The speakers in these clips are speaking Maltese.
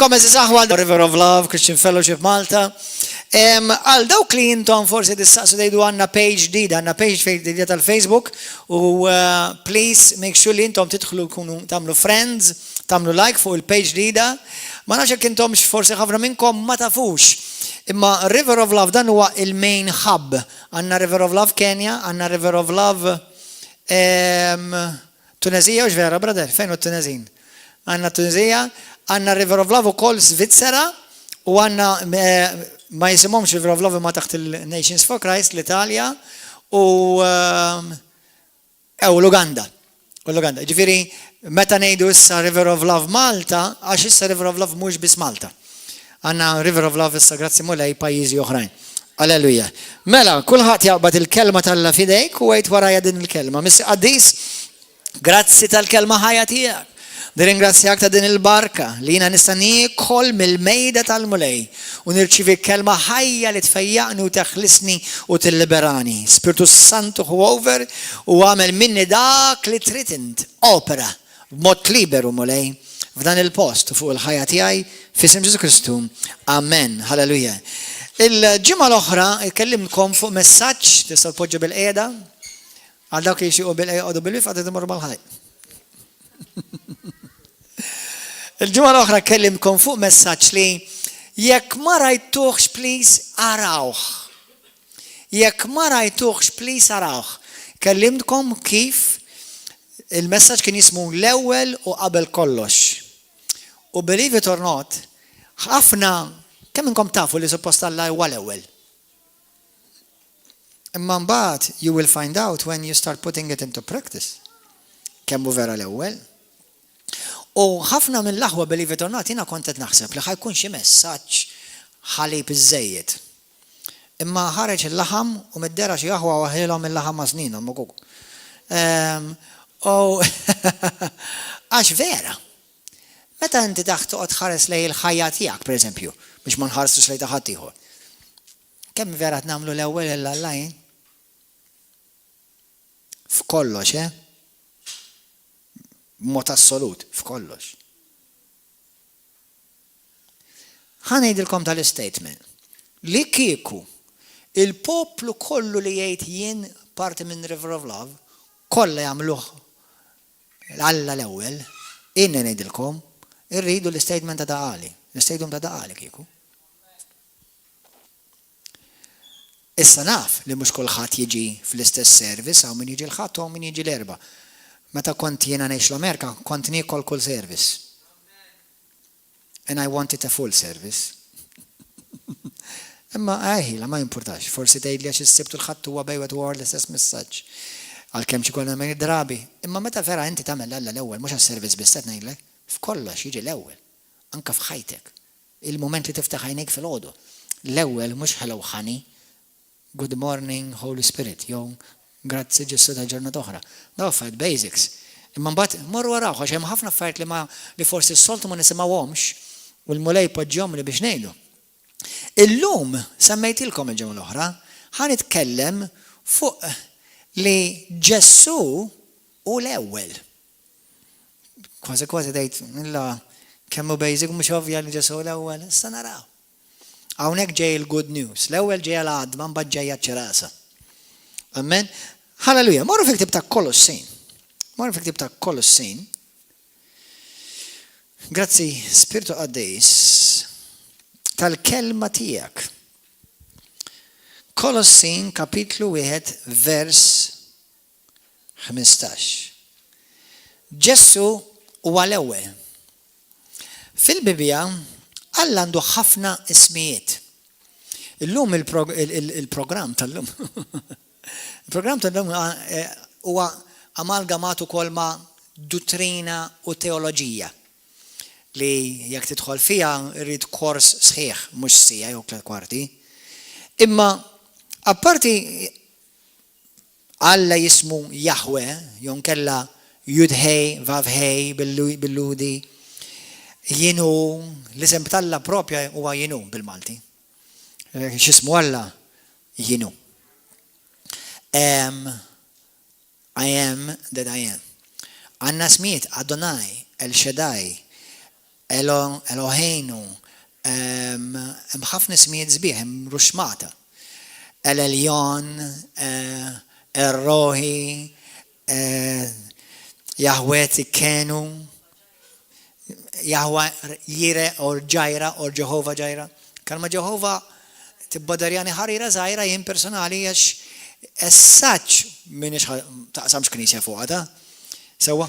Kommez saħwa River of Love, Christian Fellowship Malta. Għal dawk li jintom forsi distaqsu dejdu għanna page ġdida, għanna page ġdida tal-Facebook u please make sure li jintom titħlu kunu tamlu friends, tamlu like fuq il-page ġdida. Ma nafx jekk intom forsi ħafna minnkom ma tafux. Imma River of Love dan huwa il-main hub. Għanna River of Love Kenya, għanna River of Love Tunezija, u ġvera, brother, fejn u Tunezin? Għanna Tunezija, għanna River of Love u kol Svizzera u għanna ma jisimomx River of Love ma taħt il-Nations for Christ, l-Italja u l-Uganda. Ġifiri, meta nejdu issa River of Love Malta, għax issa River of Love mux bis Malta. Għanna River of Love issa grazzi mulej pajizi oħrajn. Alleluja. Mela, kullħat jaqbad il-kelma tal-la fidejk u għajt waraja din il-kelma. Missi Qaddis, grazzi tal-kelma ħajja tijak. Nirringrazzjak ta' din il-barka li jina nistani kol mill-mejda tal-mulej u nirċivi kelma ħajja li tfejjaqni u taħlisni u t-liberani. Spiritu Santu hu over u għamel minni dak li tritint opera b'mod liberu mulej f'dan il-post fuq il-ħajja tiegħi f'isem Ġesu Kristu. Amen. Halleluja. Il-ġimgħa l-oħra kellimkom fuq messaġġ tista' tpoġġu bil-qiegħda għal dawk li jixtiequ bil-qiegħda bil-wifqa timorru mal-ħajt. Il-ġimgħa l-oħra kellimkom fuq messaġġ li jekk ma rajtuhx please arawh. Jekk ma rajtuhx please arawh. Kellimtkom kif il-messaġġ kien jismu l-ewwel u qabel kollox. U believe it or not, ħafna kemm inkom tafu li suppost Alla huwa l-ewwel. Imma mbagħad you will find out when you start putting it into practice. Kemm hu vera l-ewwel. U ħafna mill-aħwa believe it or not, jina kontet naħseb li ħajkun xi messaġġ ħalib iż-żejjed. Imma ħareġ il-laħam u middera xi aħwa waħilhom il-laħam mażninhom ukoll. Għax vera. Meta inti toqgħod tħares lejn il-ħajja tiegħek pereżempju biex ma nħarsux lejn ta' ħadd ieħor. Kemm vera nagħmlu l-ewwel il-Allajn? F'kollox, Mod assolut, f'kollox. Ħanejdilkom tal-statement. Li kieku il-poplu kollu li jgħid jien parti minn River of Love, kollha jagħmluh Alla l-ewwel, inni ngħidilkom, irridu l-statement ta' Daqali. L-statement ta' Daqali kieku. Issa naf li mhux kulħadd jiġi fl-istess service, hawn min jiġi l-ħadd u hawn min jiġi l-erba'. Meta kont jiena ngħix l-Amerika, kont niekol kull service. And I wanted a full service. Imma la ma jimpurtax, forsi tgħidli għax issibtu l-ħadd huwa bejwet war l-istess messaġġ. Għalkemm xi kollha minn drabi. Imma meta vera inti tagħmel Alla l-ewwel mhux għas-service biss qed ngħidlek, f'kollox jiġi l-ewwel. Anke f'ħajtek. Il-mument li tiftaħ għajnejk fil-għodu. L-ewwel mhux hello honey. Good morning, Holy Spirit. Jew grazzi Ġesu ta' ġurnata oħra. Daw affarijiet basics. Imma mbagħad morru waraw għax hemm ħafna affarijiet li forsi s-soltu ma nisimgħuhomx u l-mulej poġġihom li biex ngħidu. Illum semmejtilkom il-ġimgħa l-oħra ħanitkellem fuq li Ġesu u l-ewwel. Kważi tgħid illa kemm hu basic mhux ovvja li Ġesu l-ewwel, issa naraw. Hawnhekk ġej il-good news. L-ewwel ġej l-għadma mbagħad ġejja ċ-ċirasa. Amen. Halleluja. Morru fil-ktib ta' Kolossin. Grazzi Spiritu Qaddis tal-kelma tiegħek. Kolossin kapitlu 1 vers 15. Ġesu huwa l-ewwel. Fil-Bibja Alla għandu ħafna ismijiet. Illum il-programm tal-lum. Il-programm tal-lum huwa amalgamat ukoll ma' dottrina u teoloġija li jekk tidħol fiha rrid kors sħiħ mhux sija jew 3 kwarti. Imma apparti Alla jismu Jahwe, jew kella Judhej, Vavhej bil-ludi, jienu l-isem tal-Alla propja huwa jienu bil-Malti. X'ismu Alla jienu. I am that I am. Għanna smiet Adonai, El Shaddai, Eloheinu, ħafna ismijiet sbieħ, ruxmata. El-Eljon, El-Rohi, Yahweh Tikkenu, Yahweh Jire or Ġajra or Ġehova Ġajra. Kalma Ġehova tibbadarjani ħarira zaħira jien personali għax essaċ minix taqsamx knisja fuqata. Sewa,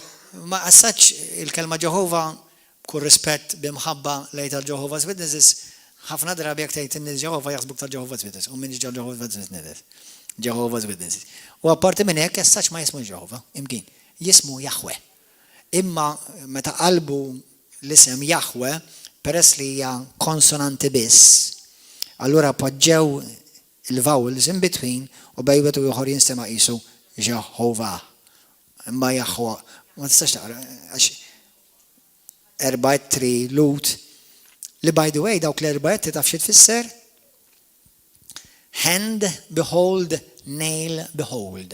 ma essaċ il-kelma Ġehova kull rispett bimħabba lejt tal-Jehovah's Witnesses ħafna drabi jekk tgħid in-nies Ġehova jaħsbuk tal-Jehovah's Witnesses u minix Jehovah's Witnesses. U apparti minn hekk essaċ ma jismu Ġehova, imkien, jismu Jahwe. Imma meta qalbu l-isem Jahwe peress li hija konsonanti biss, allura poġġew il-vowels in between u bejwet u ieħor jinstema' qisu Ġehova. Imma Jahwe ma tistax taqra għax erbajt tri lut li by the way dawk l-erbajt taf xi tfisser? Hand behold, nail behold.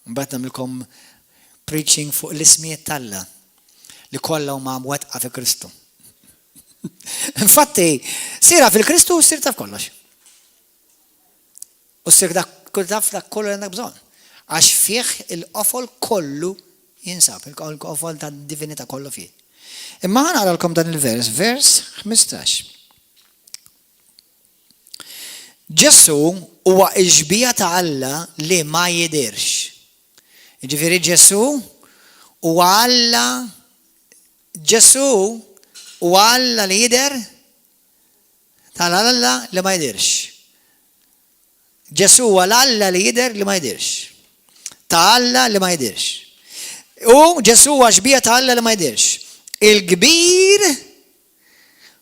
Mbagħad nagħmilkom preaching fuq l-ismijiet tal-Alla li kollha huma mwettqa fi Kristu. Infatti, sira fil-Kristu u sir taf kollox. U sir dak kollu għandek bżonn. Għax fih il-qofol kollu jinsab, il-qofol ta' divinità kollu fih. Imma ħanaralkom dan il-vers, vers 15. Ġesu huwa iġbija ta' Alla li ma jidirx. Ġifieri Ġesu huwa Alla Ġesu huwa Alla li jidher tal-Alla li ma jidirx. Ġesu huwa l-Alla li jidher li ma jidirx. Ta' Alla li ma jidirx. U Ġesu huwa ġbija ta' Alla li ma jidirx. Il-kbir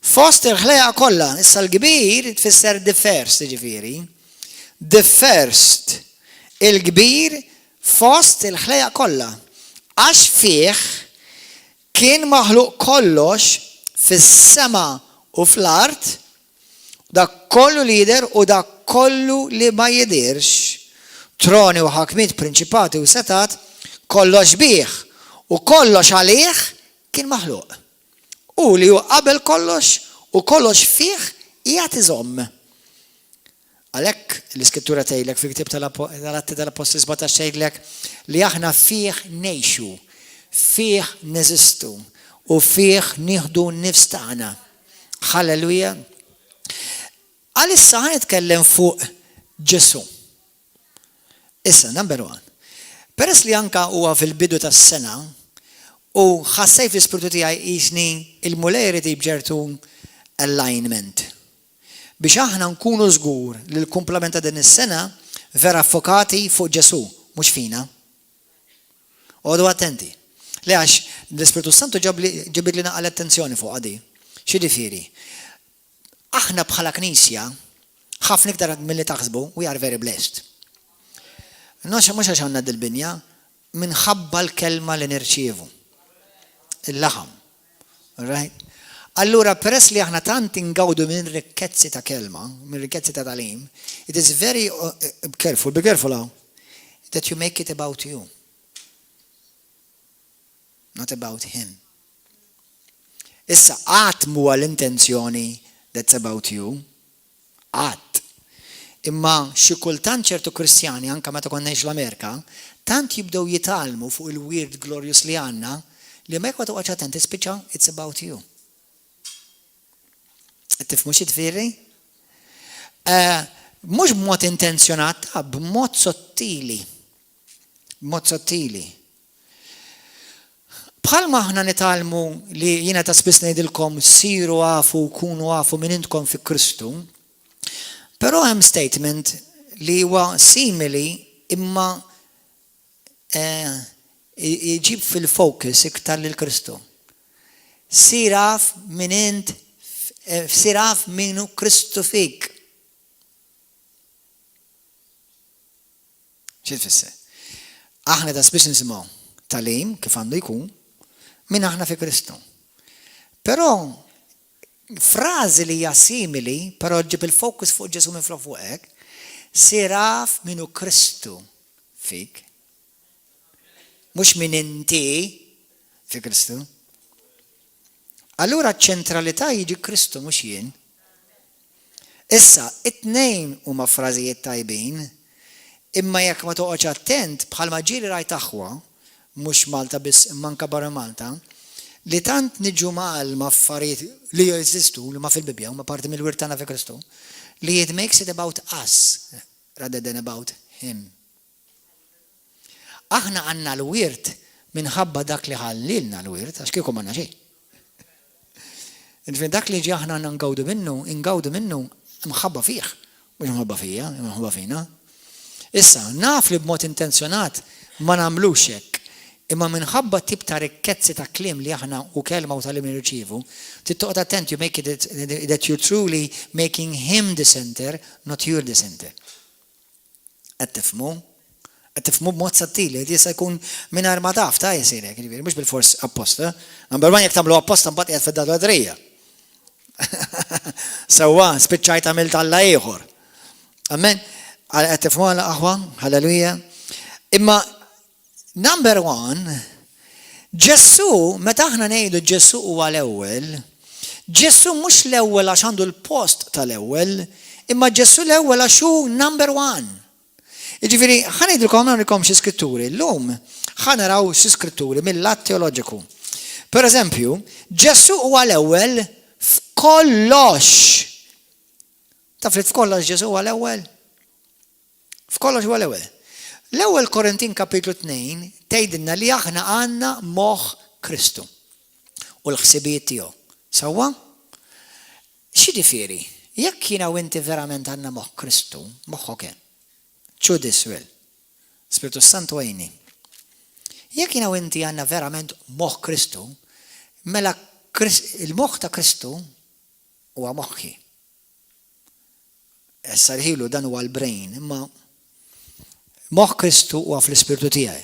fost il-ħleqa kollha, issa l-kbir tfisser the first, ġifieri. The first, il-kbir fost il-ħleqa kollha. Għax fih kien maħluq kollox fis-sema u fl-art, dak kollu li jidher u dak kollu li ma jidirx. Troni u ħakmiet, prinċipati u setat, kollox bih u kollox għalih kien maħluq. U li hu qabel kollox u kollox fih qiegħed iżomm. Għalhekk l-iskrittura tgħidlek fil-ktieb tal-Atti tal-Apostli 17 tgħidlek li aħna fih ngħixu, fih neżistu u fih nieħdu n-nifs tagħna. Halleluja. Għalissa ħanitkellem fuq Ġesu. Issa, number 1. Peress li anka huwa fil-bidu tas-sena u ħassej fl-ispirtu tiegħi qisni il-mulejri bġertu alignment. Biex aħna nkunu żgur li l-kumplament ta' din is-sena vera affokati fuq Ġesu, mhux fina. Għodu attenti. Li għax l-Ispiritu Santu ġibit li naqal attenzjoni fuq għadi. Xiġifieri? Aħna bħala knisja ħafna iktar milli taħsbu, we are very blessed. Mhux għax għandna dil-binja, minħabba l-kelma li nirċievu. Il-laħam. Right? Allura, peress li aħna tant ingawdu minn rikkezzi ta' kelma, minn rikkezzi ta' talim, it is very careful, be careful now, that you make it about you. Not about him. Issa, għat muwa l-intenzjoni that's about you. Għat. Imma xi kultant ċertu Kristjani, anka meta konna ngħix l-Amerika, tant jibdew jitalmu fuq il-weird glorious li għandna li ma jkun toqgħod attent tispiċċa it's about you. Tifhmu xi tfieri? Mhux b'mod intenzjonat, b'mod sottili. B'mod sottili. Bħalma aħna nitalmu li jiena ta' spiss ngħidilkom siru għafu kunu għafu minn intkom fi Kristu, però hemm statement li huwa simili imma jġib fil-focus iktar lil Kristu. Siraf minnu Kristu fik. Xi tfisser? Aħna ta' spiss nisimgħu talim kif għandu jkun minn aħna fi Kristu. Però frażi li hija simili, però ġib il-focus fuq Ġesu minn fuq hekk, siraf minnu Kristu fik. mhux min inti fi Kristu. Allura ċ-ċentralità jiġi Kristu mhux jien. Issa, it-tnejn huma frażijiet tajbin, imma jekk ma toqgħodx attent bħalma ġieli rajt aħwa, mhux Malta biss imma anke barra Malta, li tant niġu ma' affarijiet li jeżistu li ma fil-Bibja huma parti mill-wirt tagħna fi Kristu, li it makes it about us rather than about him. Aħna għandna l-wirt minħabba dak li ħallilna l-wirt, għax kieku m'għandna xejn. Infin dak li ġi aħna ngawdu minnu mħabba fih, mhux mħabba fija, mħabba fina. Issa, naf li b'mod intenzjonat ma nagħmlux hekk, imma minħabba tip ta' rikkezzi ta' kliem li aħna u kelma u tal-im nirċievu, tittoqgħod attent you make it that you're truly making him the center, not you the center. Qed tifhmu b'mod sattili, jista' jkun mingħajr ma taf ta' jsirek, mhux bil-fors apposta. Number one jekk tagħmlu apposta mbagħad qiegħed fid-dadraterija. Sewwa, spiċċajt għamilt Alla ieħor. Amen. Qed tifhmu aħwa, halleluja. Imma number one, Ġesu, meta aħna ngħidu Ġesu huwa l-ewwel, Ġesu mhux l-ewwel għax għandu l-post tal-ewwel, imma Ġesu l-ewwel għax hu number one. Jiġifieri ħanejdilkom nagħmilkom xi skritturi. Llum ħanaraw xi skritturi mill-lat teoloġiku. Pereżempju, Ġesu huwa l-ewwel f'kollox. Taf li f'kollox Ġesu huwa l-ewwel? F'kollox huwa l-ewwel. L-ewwel Korintin kapitlu 2 tgħidilna li aħna għandna moħħ Kristu u l-ħsibijiet tiegħu. Sewwa? X'jiġifieri? Jekk jiena u inti verament għandna moħħ Kristu, moħħok hemm. True this will. Spiritu Santu għajni. Jekk jiena u inti għandna verament moħħ Kristu, mela il-moħħ ta' Kristu huwa moħħi. Issa rħilu dan huwa l-brain, imma moħħ Kristu huwa fl-ispirtu tiegħi.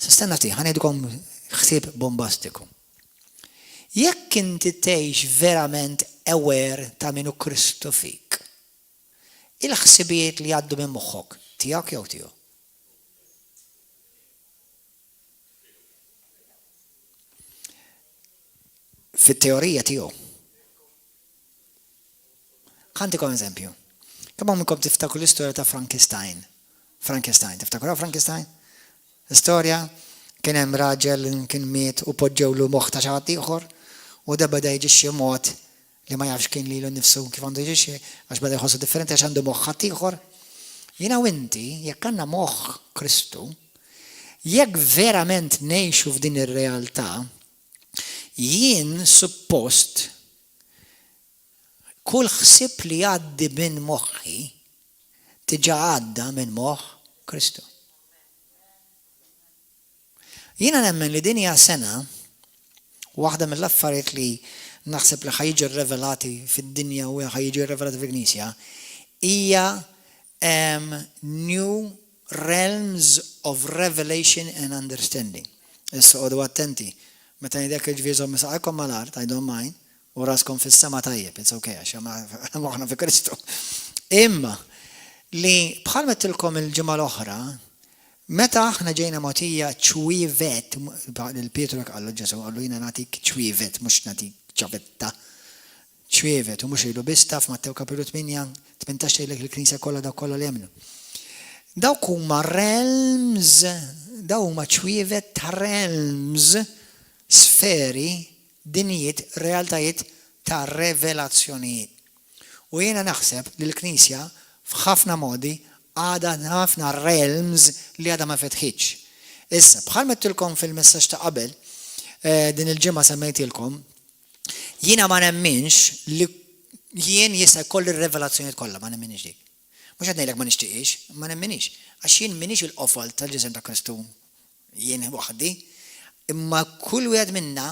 Sistenna tiegħi ħanejdukom ħsieb bombastiku. Jekk inti tgħix verament aware ta' minu Kristu fik, il-ħsibijiet li għaddu minn moħħok tiegħek jew tiegħu? Fit-teorija tiegħu. Ħantikom eżempju. Kemm minnkom tiftakru l-istorja ta' Frankenstein? Tiftakru Frankenstein? L-istorja kien hemm raġel kien miet u poġġewlu moħħ ta' xi ħadd ieħor u da beda jiġixxi mod li ma jafx kien lilu nnifsu kif għandu jiġixxi għax beda jħossu differenti għax għandu moħħ ħadd ieħor. Jiena u inti jekk għandna moħħ Kristu, jekk verament ngħixu f'din ir-realtà, jien suppost kull ħsieb li għaddi minn moħħi tiġa għadda minn moħħ Kristu. Jiena nemmen li din hija sena waħda mill-affarijiet li naħseb li ħajġu revelati fid-dinja u ħajġu revelati fil-Knisja hija new realms of revelation and understanding. Issa għodu attenti. Meta nidek il-ġvizom misaqkom mal-art, I don't mind, u raskom fis-sema tajjeb, it's okay, għax maħna fi Kristu. Imma li bħal mettilkom il-ġimgħa l-oħra, meta aħna ġejna motija ċwivet, il-Pietru għallu Ġesu, għallu jina natik ċwivet, mux natik ċavetta, ċwivet, u mux ilu bistaf, Mattew kapitolu 8, 18 il-Knisja kollha daw kollha li jemnu. Dawk huma realms, daw huma ċwivet ta' realms, sferi, dinijiet, realtajiet ta' revelazzjonijiet. U jiena naħseb li l-Knisja f'ħafna modi għada ħafna realms li għada ma fetħiċ. Issa, bħal mettilkom fil-messaġġ ta' qabel, din il-ġimgħa semmejtilkom, jiena ma nemminx li jien jista' jkolli r-revelazzjonijiet kollha, ma nemminix dik. Mhux qed ngħidlek ma nixtieqx, ma nemminix. Għax jien minix il-qofol tal-ġisem ta' Kristu jien waħdi, imma kull wieħed minna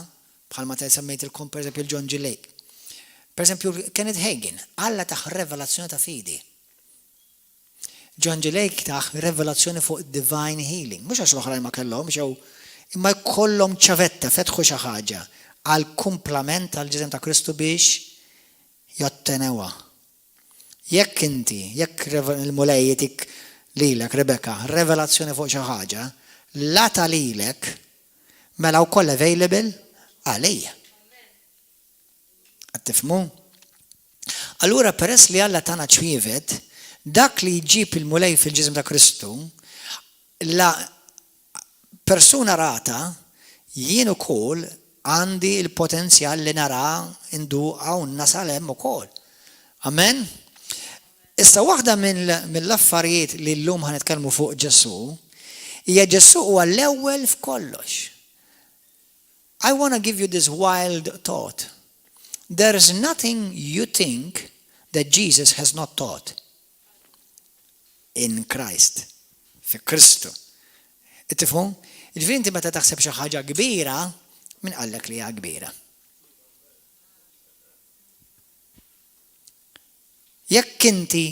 bħalma ta' semmejtilkom pereżempju John G. Lake. Pereżempju Kenneth Hagin, Alla taħ revelazzjoni ta' fidi. John G. Lake taħ revelazzjoni fuq divine healing. Mhux għax l-oħrajn ma kellhom, imma jkollhom ċavetta fetħu xi ħaġa għal kumplament tal-ġisem ta' Kristu biex jottenewa. Jekk inti, jekk il-mulejjetik lilek, Rebecca, revelazzjoni fuq xi ħaġa, la talilek mela wkoll available għalija. Qed tifhmu? Allura peress li Alla tagħna ċwievet, dak li jġib il-mulej fil-ġism ta' Kristu, la persuna rata jien ukoll għandi il-potenzjal li nara induqa u nasal hemm ukoll. Amen? Issa waħda mill-affarijiet li llum ħanitkellmu fuq Ġesu, hija Ġesu huwa l-ewwel f'kollox. I want to give you this wild thought. There is nothing you think that Jesus has not taught in Christ. Fi Kristu. Ittifhmu? Ġifieri inti meta taħseb xi ħaġa kbira, min qallek li hija kbira. Jekk inti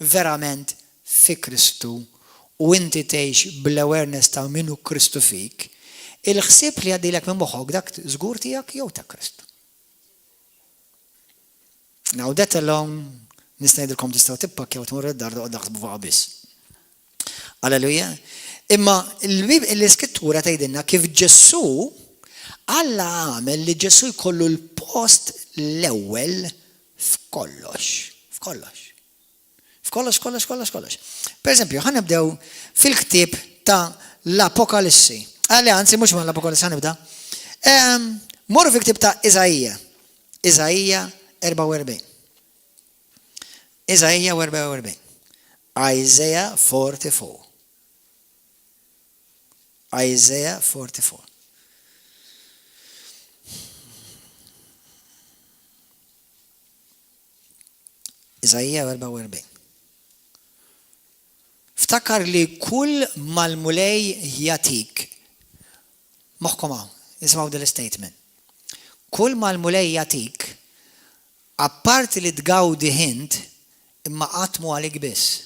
verament fi Kristu u inti tgħix bl-awareness ta' minnu Kristu fik, il-ħsieb li għaddilek minn moħħok dak żgur tiegħek jew ta' Kristu. Now that alone nista' ngħidilkom tistgħu tippakkew tmur id-dar doqgħod naħsbu fuqha biss. Alleluja. Imma l-iskrittura tgħidilna kif Ġesu Alla għamel li Ġesu jkollu l-post l-ewwel f'kollox. F'kollox. Per eżempju, ħanibdew fil-ktieb ta' l-Apokalissi. Anzi, mhux ma' l-Apokalissi ħanibda. Morru fil-ktieb ta' Iżajja. Iżajja 44. Iżajja 44. Isaiah 44. Isaiah 44. Iżajja 44. Ftakar li kull mal-mulej jatik. Moħkom hawn, ismaw dil-statement. Kull mal-mulej jatik, apparti li tgawdi ħint, imma qatmu għalik biss.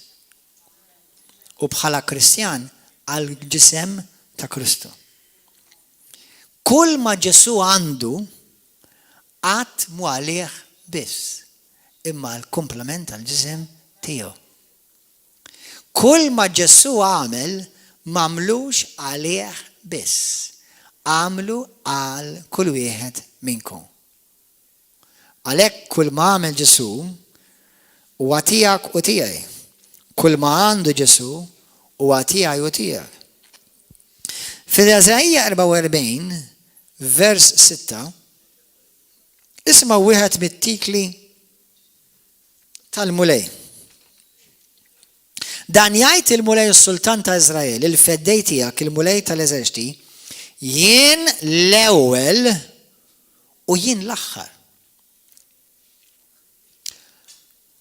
U bħala Kristjan għal ġisem ta' Kristu. Kull ma Ġesu għandu qatmu għalih biss. Imma l-komplement għal-ġisem tiegħu. Kull ma Ġesu għamel m'għamlux għalih biss. Għamlu għal kull wieħed minnkom. Għalhekk kull ma għamel Ġesu huwa tiegħek u tiegħi. Kull ma għandu Ġesu huwa tiegħi u tiegħek. Fil-Iżajja 44 vers 6 isma' wieħed mit-tikli tal-mulej. Dan jgħid il-mulej s-sultan ta' Izrael, il-feddej tiegħek, il-mulej tal-eżerċiti, jien l-ewwel u jien l-aħħar.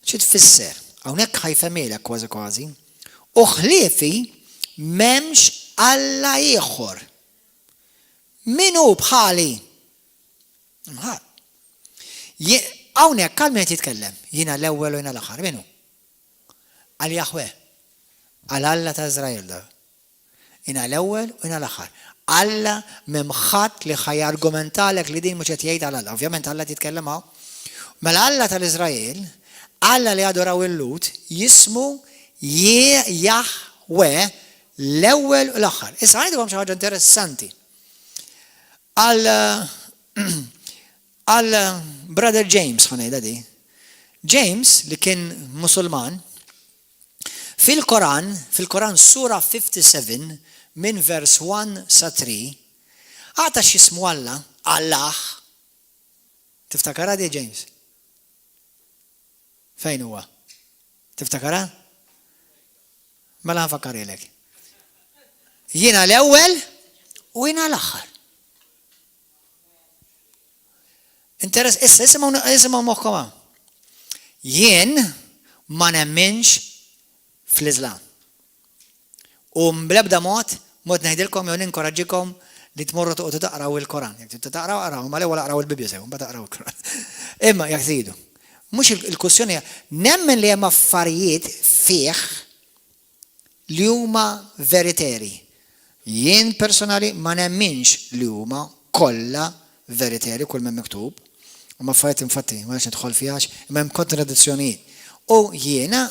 Xi tfisser? Hawnhekk ħajfemilek kważi. U ħliefi m'hemmx Alla ieħor. Min hu bħali? Hawnhekk għal min qed jitkellem, jiena l-ewwel u jiena l-aħħar, min hu? Għal Jahweh. Għal Alla ta' Iżrael da. Jiena l-ewwel u jiena l-aħħar. Alla m'hemm ħadd li ħajargumentalek li din mhux qed jgħid għal Alla. Ovvjament Alla titkellem hawn. Mela Alla tal-Iżrael, Alla li adoraw il-Lut, jismu Jahweh l-ewwel u l-aħħar. Issa ngħidilkom xi ħaġa interessanti. Għal Brother James ħanejda di. James li kien Musulman fil-Koran sura 57 minn vers 1 sa 3 għata x'ismu Alla, Allah. Tiftakara di James? Fejn huwa? Tiftakara? Mela nfakkarilek. Jiena l-ewwel u jiena l-aħħar. Issa isimgħu moħħkom hawn. Jien ma nemminx fl-Iżlam. U bl-ebda mod ngħidilkom jew ninkoraġġikom li tmorru toqgħodu taqraw il-Koran. Jekk taqraw qraw, ma l-ewwel aqraw il-Bibja sew, mbagħad taqraw il-Koran. Imma jekk tridu. Mhux il-kwestjoni nemmen li hemm affarijiet fih li huma veriteri. Jien personali ma nemminx li huma kollha veriteri kull ma miktub. U ma fajt infatti, ma nix nidħol fijax, imma hemm kontradizzjonijiet. U jiena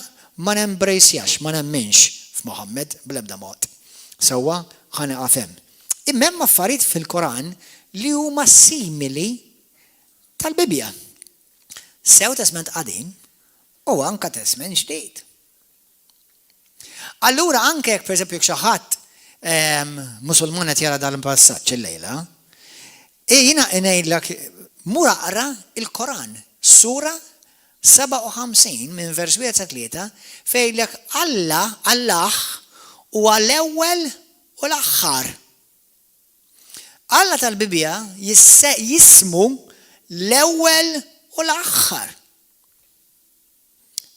ma nembrejsjax, ma nemminx f'Muhammad bl-ebda mod. Sewwa ħaneqa' fem. Imma hemm affarijiet fil-Koran li huma simili tal-Bibja. Sew Testament qadim u anke Testament ġdid. Allura anke jekk pereżempju xi ħadd Musulman qed jara dal-passaġġ illejla, jiena ngħidlek mur aqra il-Koran, sura 57 minn vers 1-3 fejlek Allah huwa l-ewwel u l-aħħar. Alla tal-Bibja jismu l-ewwel u l-aħħar.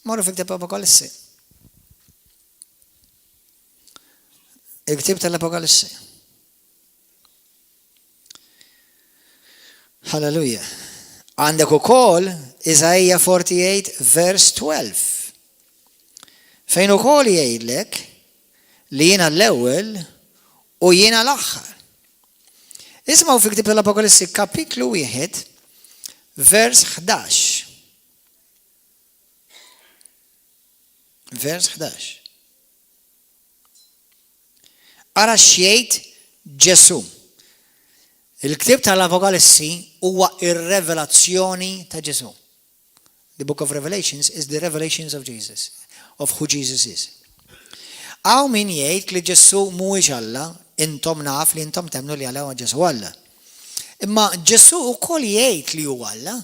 Morru fil-Ktieb Apokalissi. Il-Ktieb tal-Apokalissi. Halleluja. Għandek ukoll Isaiah 48 vers 12. Fejn ukoll jgħidlek li jiena l-ewwel u jiena l-aħħar. Ismaw fil-Ktieb tal-Apokalissi kapitlu 1 vers 11. Vers 11. Ara xjejt Ġesu. Il-Ktieb tal-Apokalissi huwa ir-revelazzjoni ta' Ġesu. The book of Revelations is the revelations of Jesus, of who Jesus is. Għaw min jgħid li Ġesu mhuwiex Alla, intom naf li intom temnu li Alla huwa Ġesu Alla. Imma Ġesu ukoll jgħid li huwa Alla.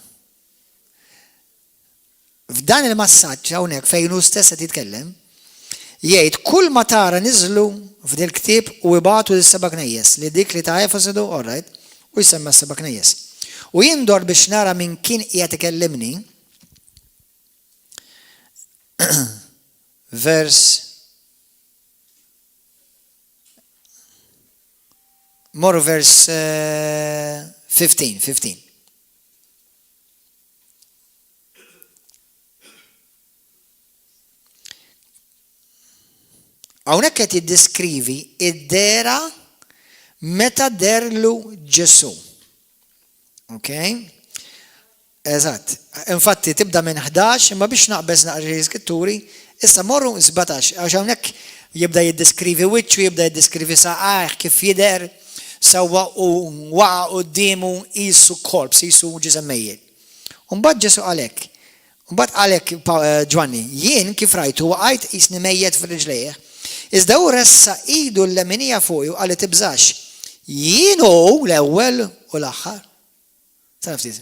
F'dan il-massaġġ hawnhekk fejn hu stess qed jitkellem, jgħid kull ma tara niżlu f'dil ktieb u jibgħatu lis-seba' knejjes li dik li ta' Efesu, all right, u jsemma s-seba' knejjes. U jindor biex nara minn kien qiegħed ikellimni vers more verse 15. Hawnhekk qed jiddeskrivi id-dera meta derlu Ġesu. Okay? Eżatt. Infatti tibda minn 11 imma biex naqbeż naqra l-iskitturi, issa morru 17 għax hawnhekk jibda jiddeskrivi wiċċu, jibda jiddeskrivi saqajh kif jidher sewwa u waqa' qudiemu qisu kolb, qisu ġisemmejjed. U mbagħad Ġesu għalhekk. Mbagħad għalhekk Ġwanni, jien kif rajtu waqajt qisni mejjed fir-riġlejh. Iżda hu ressa idu l-leminija fuq u qal li tibżax. Jien hu l-ewwel u l-aħħar. Sa ftit.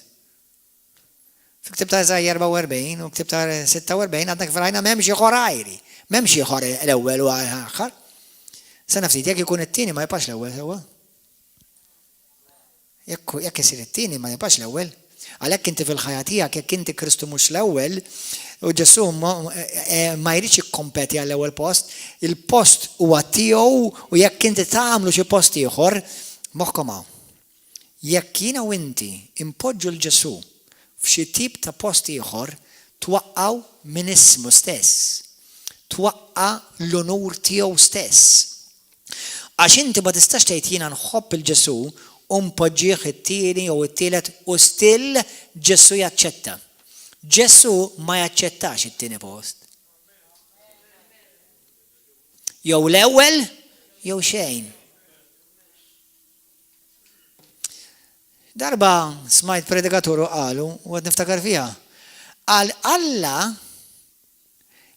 Fil-Ktieb ta' Eżajja 44 u Ktieb ta' 46 għandna kif rajna m'hemmx ieħor għajri. M'hemmx ieħor l-ewwel u l-aħħar. Sa ftit jekk ikun it-tieni ma jibqax l-ewwel sewwa. Jekk isir it-tieni ma jibqax l-ewwel. Għalhekk inti fil-ħajja tiegħek jekk inti Kristu mhux l-ewwel u Ġesu ma jridx ikkompeti għall-ewwel post, il-post huwa tiegħu u jekk inti tagħmlu xi post ieħor moħħkom hawn. Jekk jiena u inti impoġġu l-Ġesu f'xi tip ta' post ieħor, twaqqgħu minn ismu stess. Twaqqa' l-onur tiegħu stess. Għax inti ma tistax tgħid jiena nħobb il-Ġesu u mpoġġih it-tieni jew it-tielet u still Ġesu jaċċetta. Ġesu ma jaċċettax it-tieni post. Jew l-ewwel jew xejn. Darba smajt predikaturu qalu u qed niftakar fiha. Qal Alla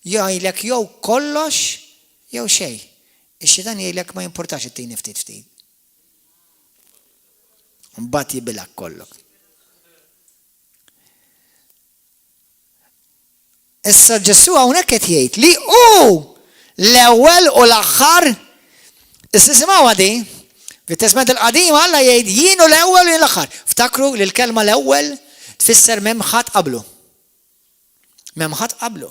jgħidlek jew kollox jew xejn. Ix-xitan jgħidlek ma jimpurtax it-tieni ftit. Mbagħad jibilek kollok. Issa Ġesu hawnhekk qed jgħid li hu l-ewwel u l-aħħar. Issa simgħu għadi, fit-Testament il-Qadim Alla jgħid jien hu l-ewwel u jien l-aħħar. Ftakru li l-kelma l-ewwel tfisser m'hemm ħadd qablu. M'hemm ħadd qablu.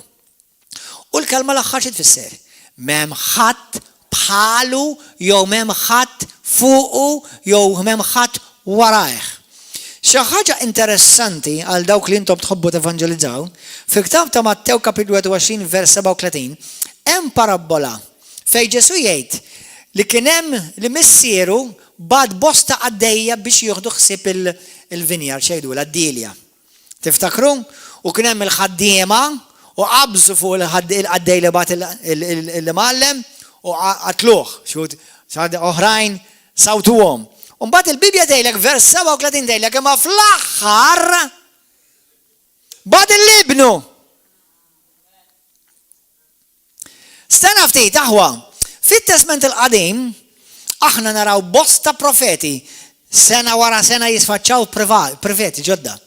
U l-kelma l-aħħar xi tfisser? M'hemm ħadd bħalu jew m'hemm ħadd fuqu jew m'hemm ħadd warajh. Xi ħaġa interessanti għal dawk li intom tħobbu tevanġelizzaw, fil-Ktaab ta' Mattew kapitlu 21 vers 37 hemm parabola fejn Ġesu jgħid li kien hemm li missieru bad bosta għaddejja biex jieħdu ħsieb il-vinjar xejdu l-għaddilja. Tiftakru? U kien hemm il-ħaddiema u qabżu fuq il-għaddej li bagħat il-mallem u qatluh, oħrajn sawtuhom. U mbagħad il-Bibja tgħidlek vers 37 tgħidlek imma fl-aħħar bad il-libnu. Stena ftit aħwa, fit-Testament il-qadim aħna naraw bosta profeti sena wara sena jisfaċċaw profeti ġodda.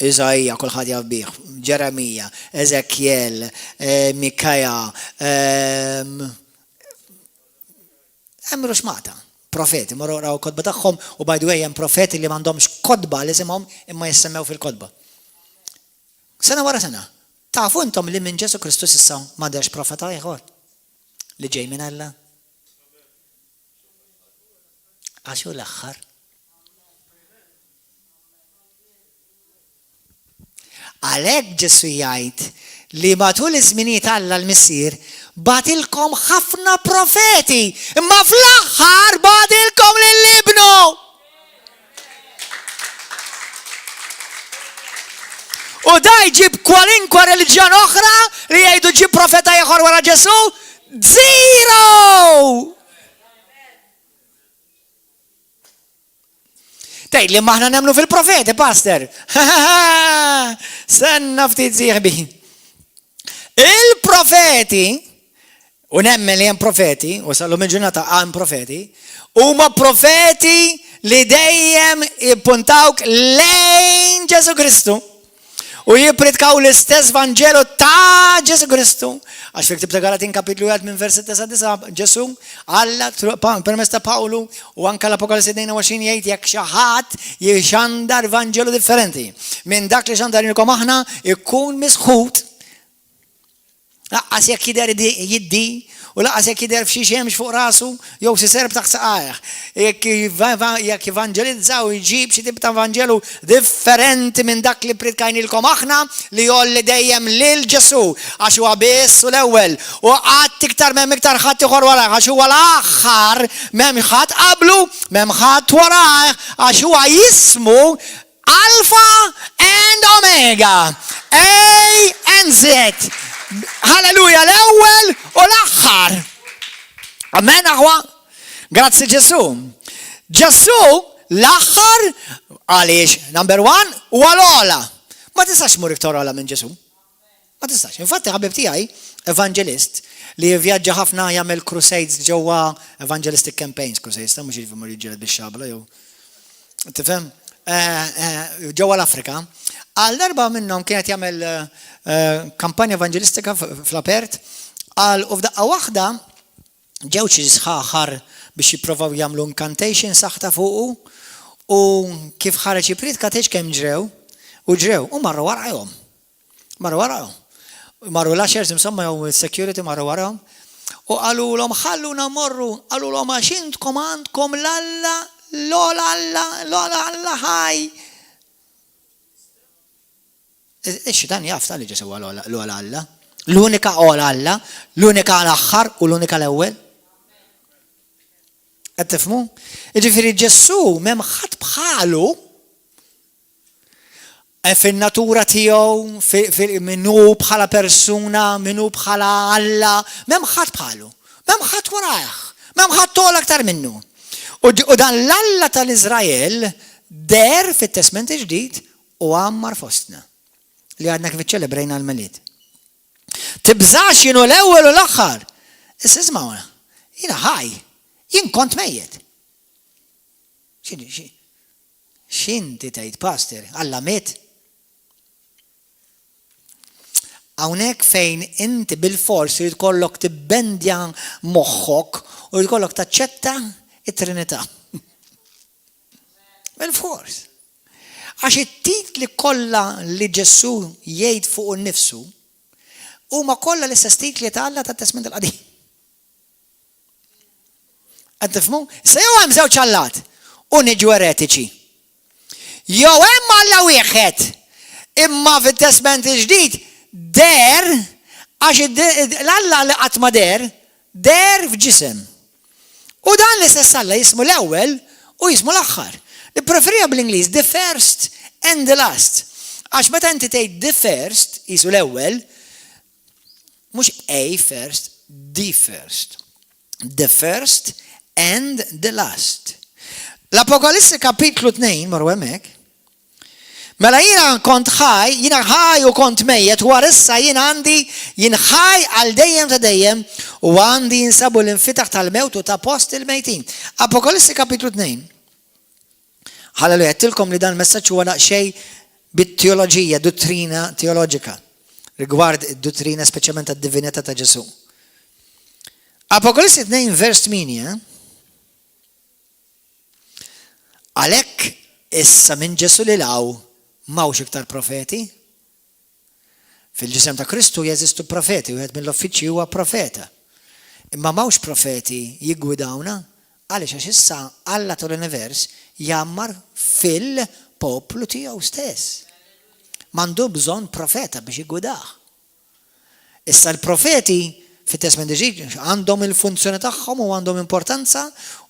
Iżajja kulħadd jaf bih, Ġeremija, Eżekjel, Mikaja, hemm xmata profeti, marru raw kodba tagħhom u by the way hemm profeti li m'għandhomx kodba li isimhom imma jissemmew fil-kodba. Sena wara sena. Tafu intom li minn Ġesu Kristus issa m'għandux profeta ieħor li ġej minn Alla. Għaxu l-aħħar. Għalhekk Ġesu jgħid li matul iż-żminijiet Alla l-Missier batilkom ħafna profeti, imma fl-aħħar batilkom lill-ibnu. U da jġib kwalinkwa reliġjon oħra li jgħidu ġib profeta ieħor wara Ġesu, zero! Tgħid li maħna nemmnu fil-profeti, pastor. Senna ftit zieħbi. Il-profeti, u nemmen li hemm profeti, u sallum il-ġurnata hemm profeti, huma profeti li dejjem jippuntawk lejn Ġesu Kristu u jippritkaw l-istess Vanġelu ta' Ġesu Kristu. Għax fik tibta Galatin kapitlu 1 minn verset 9 Ġesu Alla permezz ta' Pawlu u anke l-Apokalipsi 22 jgħid jekk xi ħadd jixandar Vanġelu differenti minn dak li xandarinkom aħna ikun misħut. Laqqas jekk jidher jiddi u laqqas jekk jidher f'xi xemx fuq rasu jew si serb taħt saqajh. Jekk jivanġelizzaw jġib xi tip ta' vanġelu differenti minn dak li pridkajnilkom aħna li jolli dejjem lil Ġesu għax huwa biss u l-ewwel u qatt iktar m'hemm iktar ħadd ieħor warah għax huwa l-aħħar m'hemm ħadd qablu m'hemm ħadd warah għax huwa jismu Alpha and Omega, A and Z. Halleluja, l-ewwel u l-aħħar. Amen aħwa. Grazzi Ġesu. Ġesu l-aħħar għaliex number 1 u għal-ola. Ma tistax mur iktar ola minn Ġesu. Ma tistax. Infatti ħabib tiegħi evangelist li jivvjaġġa ħafna jagħmel crusades ġewwa evangelistic campaigns, crusades ta' mhux jifhmu jiġġieled bix-xabla jew. Tifhem? Ġewwa l-Afrika. Għal darba minnhom kienet jagħmel kampanja evangelistika fl-apert, għal u f'daqqa waħda ġew xi sħaħar biex jippruvaw jagħmlu incantation saħta fuqu u kif ħareġ jipritka tgħidx kemm ġrew u marru warahom. Marru l-ashers insomma jew security marru warahom u qalulhom ħalluna morru, qalulhom għax intkom għandkom l-Alla, l-Alla ħaj. Ix-xitan jaf tal-li ġesu l-għala Alla. L-unika għala Alla, l-unika l-axħar u l-unika l-ewwel. Qed tifhmu? Jiġifieri Ġesu m'hemm ħadd bħalu fin-natura tiegħu, minnu bħala persuna, minnu bħala Alla, m'hemm ħadd bħalu. M'hemm ħadd warah, m'hemm ħadd tol aktar minnu. U dan l-Alla tal-Iżrael der fit-Testament il-ġdid u għammar fostna. Li għadna kif iċċelebrejna l-Melid. Tibżax jienu l-ewwel u l-aħħar. Issa isma'na, jiena ħaj, jien kont mejjed. X'inti tgħid pastor, Alla miet? Hawnhekk fejn inti bil-fors irid kollok tibbendja moħħok u irid kollok taċċetta it-Trinità. Bil-fors. Għax it-titli kollha li Ġesu jgħid fuq innifsu huma kollha l-istess titli ta' Alla tat-Testament il-Qadim. Qed tifhmu? Se jew hemm żewġ Allat u niġu eretiċi. Jew hemm Alla wieħed imma fit-Testament il-ġdid der għax l-Alla li qatt ma der f'ġisem. U dan l-istess Alla jismu l-ewwel u jismu l-aħħar. Preferija bl-Ingliż the first and the last. Għax meta inti tgħid the first jisu l-ewwel, mhux A first, the first. the first and the last. L-Apokalissi kapitlu 2, marru hemmhekk. Mela jiena kont ħaj, jiena ħaj u kont mejjed, u issa jiena għandi jien ħaj għal dejjem ta' dejjem u għandi jinsabu l-infitaħ tal-mewt u ta' post il-mejtin. Apokalissi kapitlu 2. Halleluja, tilkom li dan messaġġ huwa daqsxejn bit-teoloġija, dottrina teoloġika rigward id-dottrina speċjalment tad-divinità ta' Ġesu. Apokalissi 2 vers 8. Għalhekk issa minn Ġesu li law mawx iktar profeti. Fil-ġisem ta' Kristu jeżistu profeti, wieħed mill-uffiċċji huwa profeta. Imma mawx profeti jiggwidawna għaliex għax issa Alla tal-univers jammar fil-poplu tiegħu stess. M'għandu bżonn profeta biex jiggwidah. Issa l-profeti fit-Testament Ġdid għandhom il-funzjoni tagħhom u għandhom importanza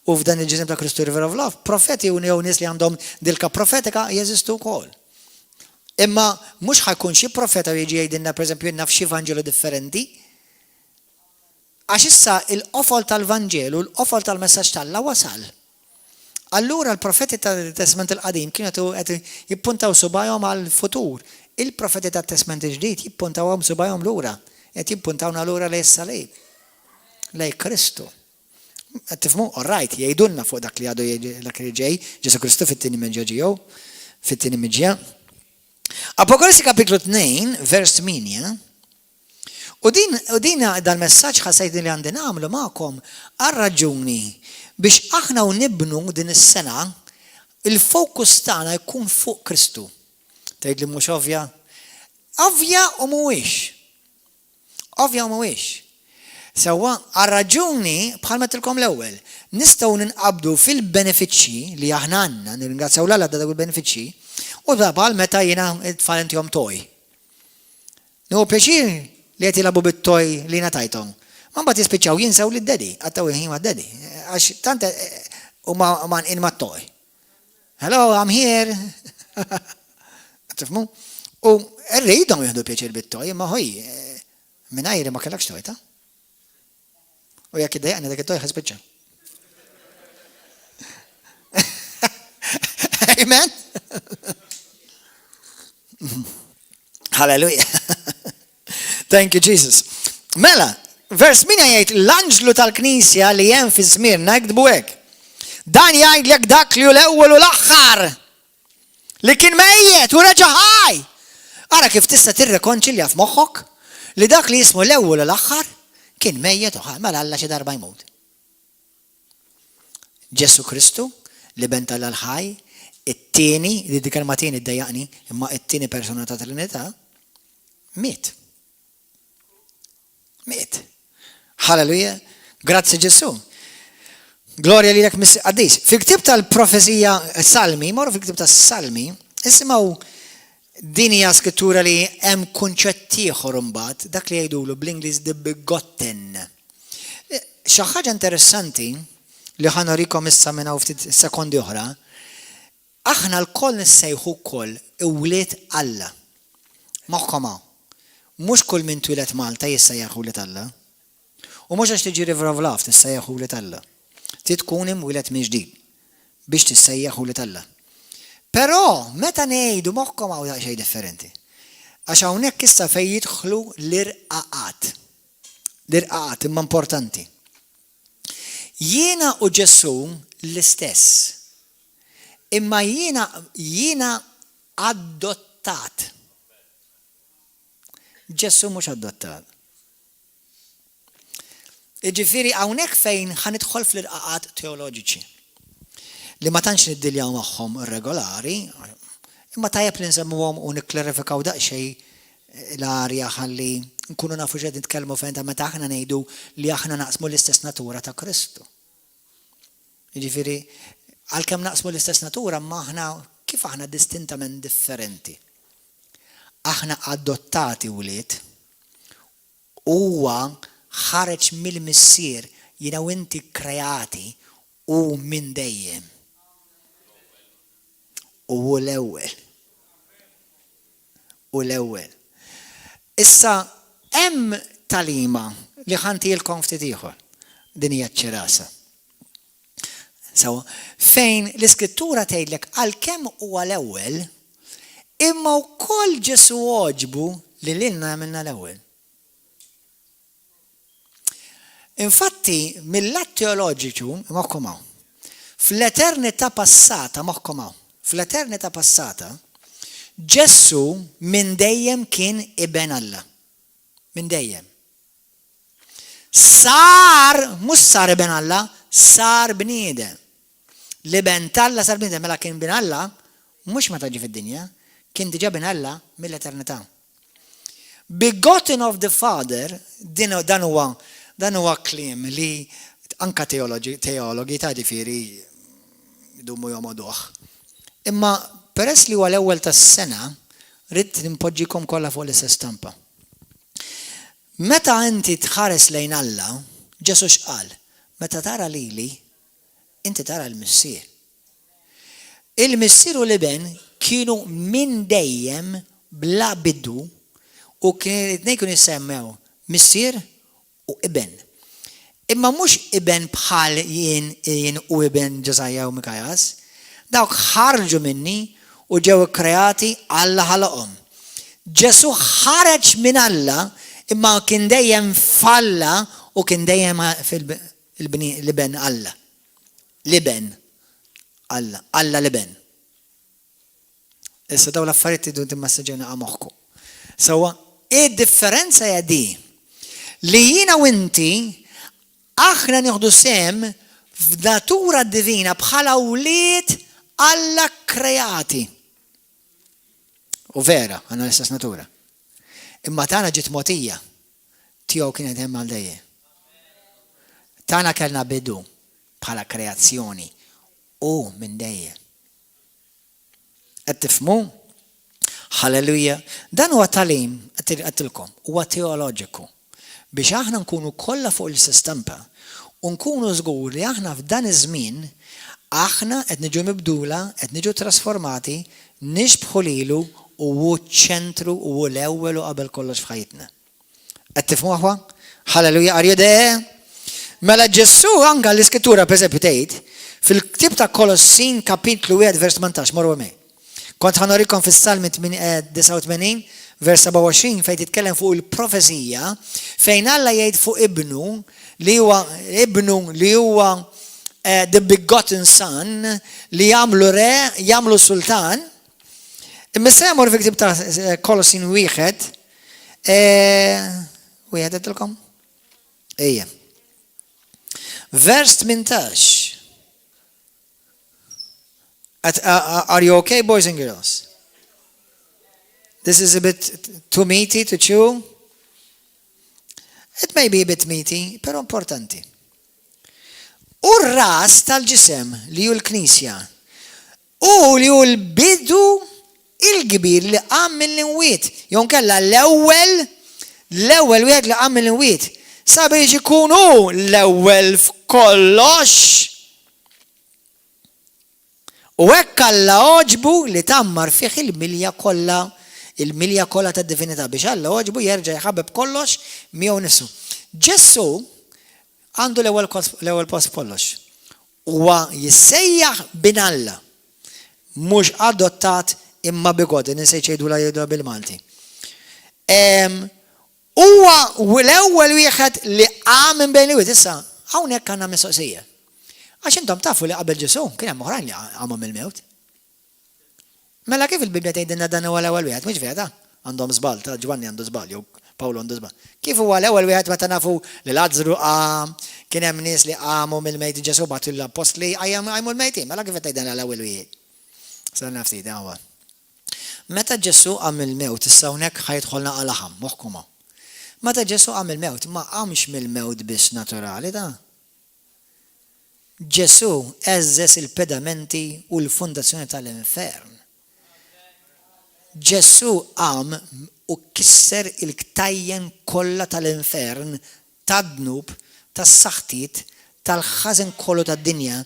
u f'dan il-ġisem ta' Kristu River of Love, profeti u nies li għandhom dilka profetika jeżistu wkoll. Imma mhux ħajkun xi profeta jiġi jgħidilna pereżempju naf xi Vanġelu differenti. Għax issa l-qofol tal-Vanġelu, l-qofol tal-messaġġ tal-Alla wasal. Allura l-profeti tat-Testament il-qadim kienu qed jippuntaw subajhom għall-futur. Il-profeti tat-Testament il-ġdid jippuntawhom subajhom lura, qed jippuntawna lura lejn is-salib. Lejn Kristu. Qed tifhmu, orrajt, jgħidulna fuq dak li għadu dak li ġej, Ġesu Kristu fit-tieni miġġija fit-tieni miġġija. Apokalissi kapitlu 2, vers 8. U din dal-messaġġ ħasajt li għandi nagħmlu magħkom għar-raġuni biex aħna u nibnu din is-sena il-fokus tagħna jkun fuq Kristu. Tgħid li mhux ovvja? Ovvja u mhuwiex. Ovvja u mhuwiex. Sewwa għar-raġuni bħal mettilkom l-ewwel, nistgħu ninqabdu fil-benefiċċji li aħna għandna, nirringrazzjaw l-Alla dak il-benefiċċji, u bħal meta jiena tfal intihom toj. Nieħu pjaċir li qed jilagħbu bit-toj li ngħatajthom. Ma mbagħad jispiċċaw jinsew lid-dedi, għattaw ħin mad-dedi. Għax tant huma manqin mat-toj. Hello, I'm here. Tifhmu? U rridhom jieħdu pjaċir bit-toj, imma ħoj mingħajr ma kellekx toj ta'. U jekk iddejjaqni dak it-toj ħaspiċċa. Amen. Hallelujah. Thank you, Jesus. Mela, vers min jgħid l-anġlu tal-Knisja li hemm fi Smirna jkdbu hekk. Dan jgħidlek dak li hu l-ewwel u l-aħħar li kien mejjed u reġa' ħaj. Ara kif tista' tirrekonċilja f'moħħok li dak li jismu l-ewwel u l-aħħar kien mejjed u ħaj, mela Alla xi darba jmut. Ġesu Kristu li benta l-ħaj, it-tieni, li dik il-matini ddejjaqni, imma it-tieni persuna ta' Trinità, miet. Halleluja. Grazzi Ġesu. Glorja lilek Qaddis. Fil-ktieb tal-profezija Salmi, morru fil-ktieb tas-Salmi, isimgħu din hija skrittura li hemm kunċett ieħor imbagħad, dak li jgħidulu bl-Ingliż the begotten. Xi ħaġa interessanti li ħanorikom issa minn hawn ftit sekondi oħra, aħna l-koll nissejħu wkoll iwlied Alla. Moħħkom hawn. Mhux kull min twilet Malta jissejjaħ wlied Alla. U mhux għax tiġi River of Love tissejjaħ wlied Alla. Trid tkun imwieled minn ġdid biex tissejjaħ wlied Alla. Però meta ngħidu moħħkom hawn xejn differenti. Għax hawnhekk issa fejn jidħlu l-irqaqat. L-irqaqat imma importanti. Jiena u Ġesu l-istess. Imma jiena adottat. Ġesu mhux adottat. Jiġifieri hawnhekk fejn ħanidħol fl-irqaqat teoloġiċi. Li ma tantx niddiljaw magħhom regolari, imma tajjeb li nsemmuhom u nikklarifikaw daqsxejn l-arja ħalli nkunu nafu x'qed nitkellmu fejn ta' meta aħna ngħidu li aħna naqsmu l-istess natura ta' Kristu. Jiġifieri għalkemm naqsmu l-istess natura ma aħna kif aħna distintament differenti. Aħna adottati wlied huwa ħareġ mill-missier jiena u inti kreati u minn dejjem. U l-ewwel. Issa hemm talima li ħantilkom ftit ieħor. din hija ċ-ċirasa. So, fejn l-iskrittura tgħidlek għalkemm huwa l-ewwel, imma wkoll Ġesu għoġbu li lilna għamilna l-ewwel. Infatti, mill-lat teoloġiku, moħħkom hawn, fl-eternità passata, moħħkom hawn, fl-eternità passata, Ġesu minn dejjem kien iben Alla. Minn dejjem. Mhux sar iben Alla, sar bniedem. L-iben Alla sar bniedem mela kien bin Alla, mhux meta ġie fid-dinja, kien diġà bin Alla mill-eternità. Begotten of the Father, dan huwa kliem li anka teologi ta' ġifieri jdumu jomoduh. Imma peress li huwa l-ewwel tas-sena, rid nimpoġġikom kollha fuq l-istess stampa. Meta inti tħares lejn Alla, Ġesu x'qal? Meta tara lili, inti tara l-Missier. Il-Missier u l-Iben kienu minn dejjem bla bidu u kienu kienu jisemmew Missier u Iben. Imma mhux Iben bħal jien u Iben Ġożajja u Mikajas, dawk ħarġu minni u ġew kreati Alla ħalaqhom. Ġesu ħareġ minn Alla imma kien dejjem falla u kien dejjem fil-Iben Alla. L-Iben Alla, Alla l-Iben. Issa daw l-affarijiet idu timmassaġġewna moħħku. Sewwa, id-differenza hija di li jiena u inti aħna nieħdu sem f'natura divina bħala wlied Alla kreati. U vera, għandna l-istess natura. Imma tagħna ġiet mogħtija tiegħu kienet hemm għal dejjem. Tagħna kellna bidu bħala kreazzjoni u minn dejjem. Qed tifhmu? Halleluja. Dan huwa talim għattilkom, huwa teoloġiku. Biex aħna nkunu kollha fuq l-istampa u nkunu żgur li aħna f'dan iż-żmien aħna qed niġu mibdula, qed niġu trasformati, nixbħu lilu u hu ċentru u hu l-ewwel u qabel kollox f'ħajtna. Qed tifhmu aħwa? Halleluja, are you there? Mela Ġesu anke l-Iskrittura pereżempju tgħid fil-ktieb ta' Kolossin kapitlu 1 vers 18 morru mej. Kont ħanorikom fis-Salmi 89 vers 27 fejn titkellem fuq il-profezija fejn Alla jgħid fuq ibnu li huwa the begotten son li jagħmlu sultan. Imma se jmur fil-ktieb ta' Kolossin wieħed għedtilkom? Ejja. Vers 18. Are you okay, boys and girls? This is a bit too meaty to chew. It may be a bit meaty, però importanti. U r-ras tal-ġisem li hu l-Knisja u li hu l-bidu il-kbir li qam mill-inwiet. Jon kella l-ewwel wieħed li qam mill-inwiet. Sabiex ikun hu l-ewwel f'kollox. U hekk Alla oġbu li tammar fih il-milja kollha tad-divinità biex Alla oġbu jerġa' jħabbeb kollox miegħu nifsu. Ġesu għandu l-ewwel post kollox. Huwa jissejjaħ bin Alla. Mhux adottat imma bigodi, nisejt jgħidula bil-Malti. Huwa l-ewwel wieħed li qam minn bejn il-wiet. Issa hawnhekk għandna mistoqsija. Għax intom tafu li qabel Ġesu kien hemm oħrajn li qamhom mill-mewt. Mela kif il-Bibja tgħidilna dan huwa l-ewwel wieħed, mhux vera? Għandhom żball, ta' Ġwanni għandu żball, jew Pawlu għandu żball. Kif huwa l-ewwel wieħed meta nafu li Lażru qam, kien hemm nies li qamu mill-mejt Ġesu bagħtu l-apostli qajmu l-mejtin, mela kif qed tgħidilna l-ewwel wieħed? Sarna ftit hawn. Meta Ġesu qam mill-mewt issa hawnhekk ħajidħolna qalaħam, moħħkom. Meta Ġesu qam mill-mewt ma qamx mill-mewt biss naturali da. Ġesu eżżes il-pedamenti u l-fundazzjoni tal-infern. Ġesu qam u kisser il-ktajjen kollha tal-infern, tad-dnub, tas-saħtit, tal-ħażen kollu tad-dinja.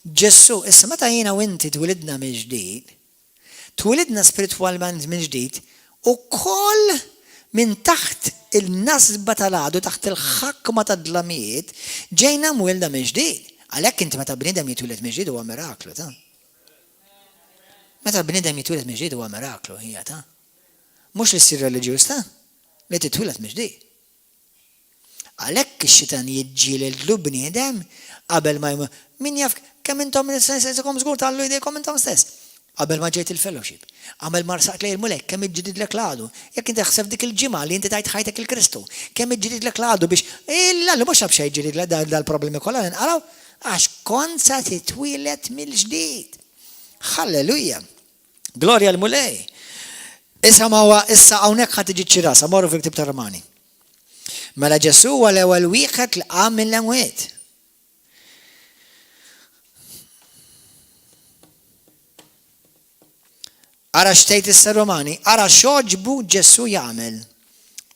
Ġesu, issa meta jiena u inti twilidna minn ġdid, twilidna spiritwalment minn ġdid, ukoll Min taħt il-nasba tal-għadu, taħt il-ħakma tad-dlamiet, ġejna mwilda miġdid. Għalhekk inti meta bniedem jitwieled miġdid huwa miraklu ta'. Meta bniedem jitwieled miġdid huwa miraklu hija ta'. Mhux li ssir reliġjuż ta', li titwieled miġdid. Għalhekk ix-xitan jiġġieled bniedem qabel ma min jaf kemm intom sensikom żgur tallu jdejkom intom stess. Qabel ma ġejt il-fellowship, qabel ma rsaqt lej il-mulek, kemm iġġididlek l-għadu. Jekk inti taħseb dik il-ġimgħa li inti tajt ħajtek il-Kristu, kemm iġġididlek l-għadu biex illallu mhux naf xejn ġididlek dal-problemi kollha ninqalgħu għax kont se titwieled mill-ġdid. Halleluja. Glorja l-mulej. Issa hawnhekk ħadd tiġi ċirasa, morru fil-Ktieb tar-Romani. Mela Ġesu huwa l-ewwel wieħed li qam mill-amwiet. Ara xtejt issa Romani, ara xoġbu Ġesu jagħmel.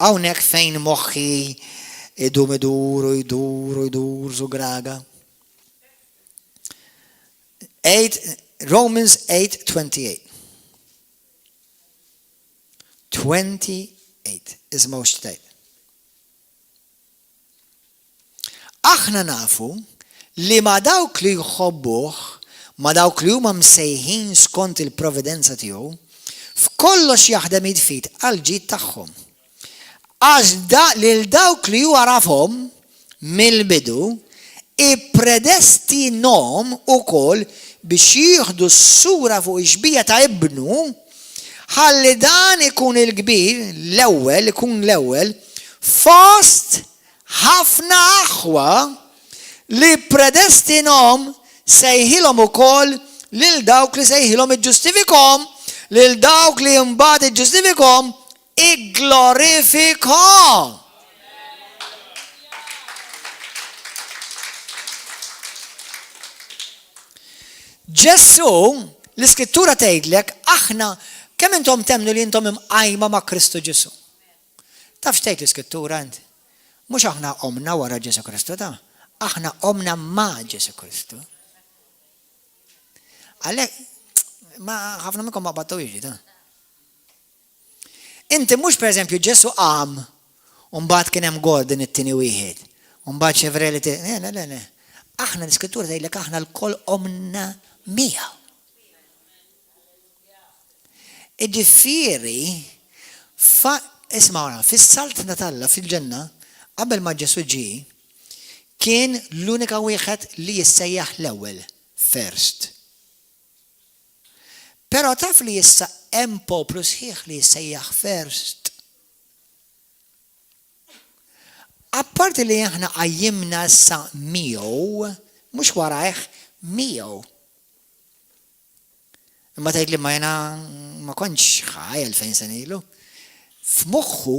Hawnhekk fejn moħħi idur zugraga. Romans 8:28. 28 ismu xtejt. Aħna nafu li ma dawk li jħobbuh, ma dawk li huma msejħin skont il-providenza tiegħu, f'kollox jaħdem jitfit għal ġid tagħhom. Għax lil dawk li huwa rafhom mill-bidu ippredestinom ukoll biex jieħdu s-sura fuq ix-xbija ta' ibnu, ħalli dan ikun il-kbir, ikun l-ewwel, fost ħafna aħwa li predestinom sejħilhom ukoll lil dawk li sejħilhom iġġustifikhom, lil dawk li mbagħad iġġustifikhom igglorifikhom. Ġesu, l-Iskrittura tgħidlek aħna kemm intom temnu li intom imqajma ma' Kristu Ġesu. Taf x'tgħid l-Iskrittura int? Mhux aħna qomna wara Ġesu Kristu ta', aħna qomna ma' Ġesu Kristu. Għalhekk ma ħafna minnkom ma battu jiġi ta'. Inti mhux pereżempju Ġesu qam u mbagħad kien hemm Gordon it-tieni wieħed. U mbagħad Chevrolet le. Aħna l-Iskrittura tgħidlek aħna l-koll qomna miegħu. Iġifieri isma' fis-salt natalla fil-ġenna qabel ma Ġesu ġie kien l-unika wieħed li jissejjaħ l-ewwel first. Però taf li issa hemm poplu sħiħ li jissejjaħ first. Apparti li aħna qajjimna issa miegħu, mhux warajh miegħu. Imma tgħid li ma jena ma kontx ħajja fejn se nilu. F'moħħu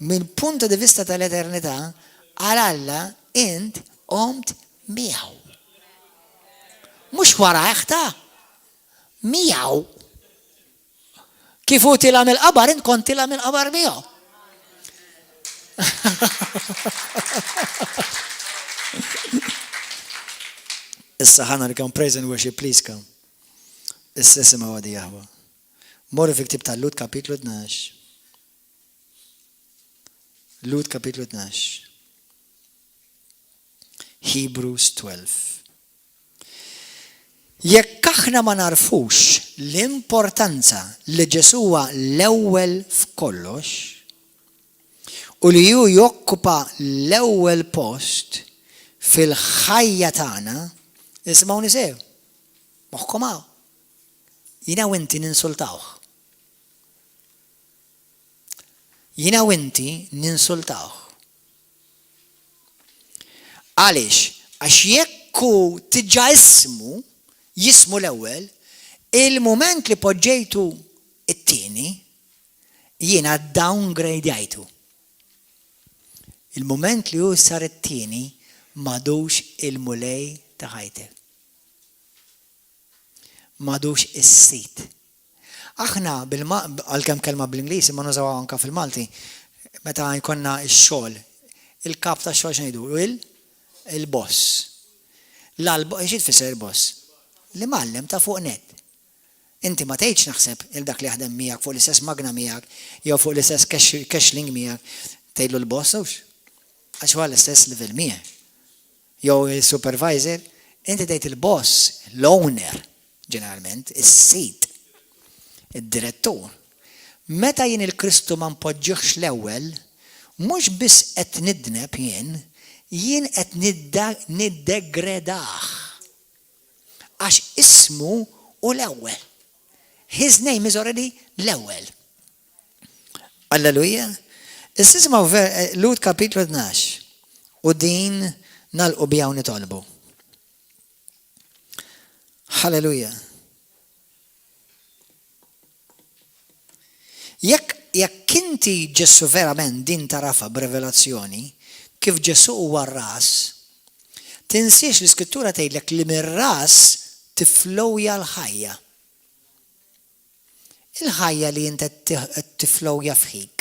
minn punto di vista tal-eternità għal Alla int qomt miegħu. Mhux warajh ta' miegħu. Kif hu tilha mill-qabar int kont tilha mill-qabar miegħu. Issa ħana come praise and worship, please come. Issa sima għadi jahwa. Morru fi ktib tal-Lut kapitlu 12. Lut kapitlu 12. Hebrews 12. Jekk aħna ma narfux l-importanza li Ġesu huwa l-ewwel f'kollox u li hu jokkupa l-ewwel post fil-ħajja tagħna, ismgħu nisew. Moħħkom hawn. Jiena u inti ninsultawh. Jiena u inti ninsultawh. Għaliex? Għax jekku tiġa jismu l-ewwel, il-moment li poġġejtu it-tieni, jiena downgradeajtu. Il-moment li hu sar it-tieni m'għadux il-mulej ta' ħajtek. M'għadux is-sit. Aħna għal-kemm kelma bl-Ingliż ma nużawha anke fil-Malti, meta jkollna x-xogħol, il-kap ta' xogħol x'ngħidu il-boss. Xi tfisser il-boss? Li mallem ta' fuq net. Inti ma tgħidx naħseb il-dak li jaħdem miegħek fuq l-istess magna miegħek jew fuq l-istess cashling miegħek tgħidlu l-boss għax huwa l-istess level miegħek. Jew il-supervisor, inti tgħid il-boss, l-owner ġeneralment, is-sit, id-direttur. Meta jien il-Kristu ma npoġġihx l-ewwel, mhux biss qed nidneb jien qed niddegredah. Għax ismu u l-ewwel. His name is already l-ewwel. Alleluja. Istismaw Lut kapitlu 12. U din nalqu biha u nitolbu. Halleluja. Jekk inti Ġesu verament din tarafa b'revelazzjoni, kif Ġesu huwa r-ras, tinsiex l-Iskrittura tgħidlek li mir-ras tiflowja l-ħajja. Il-ħajja li inti tiflowja f'ħik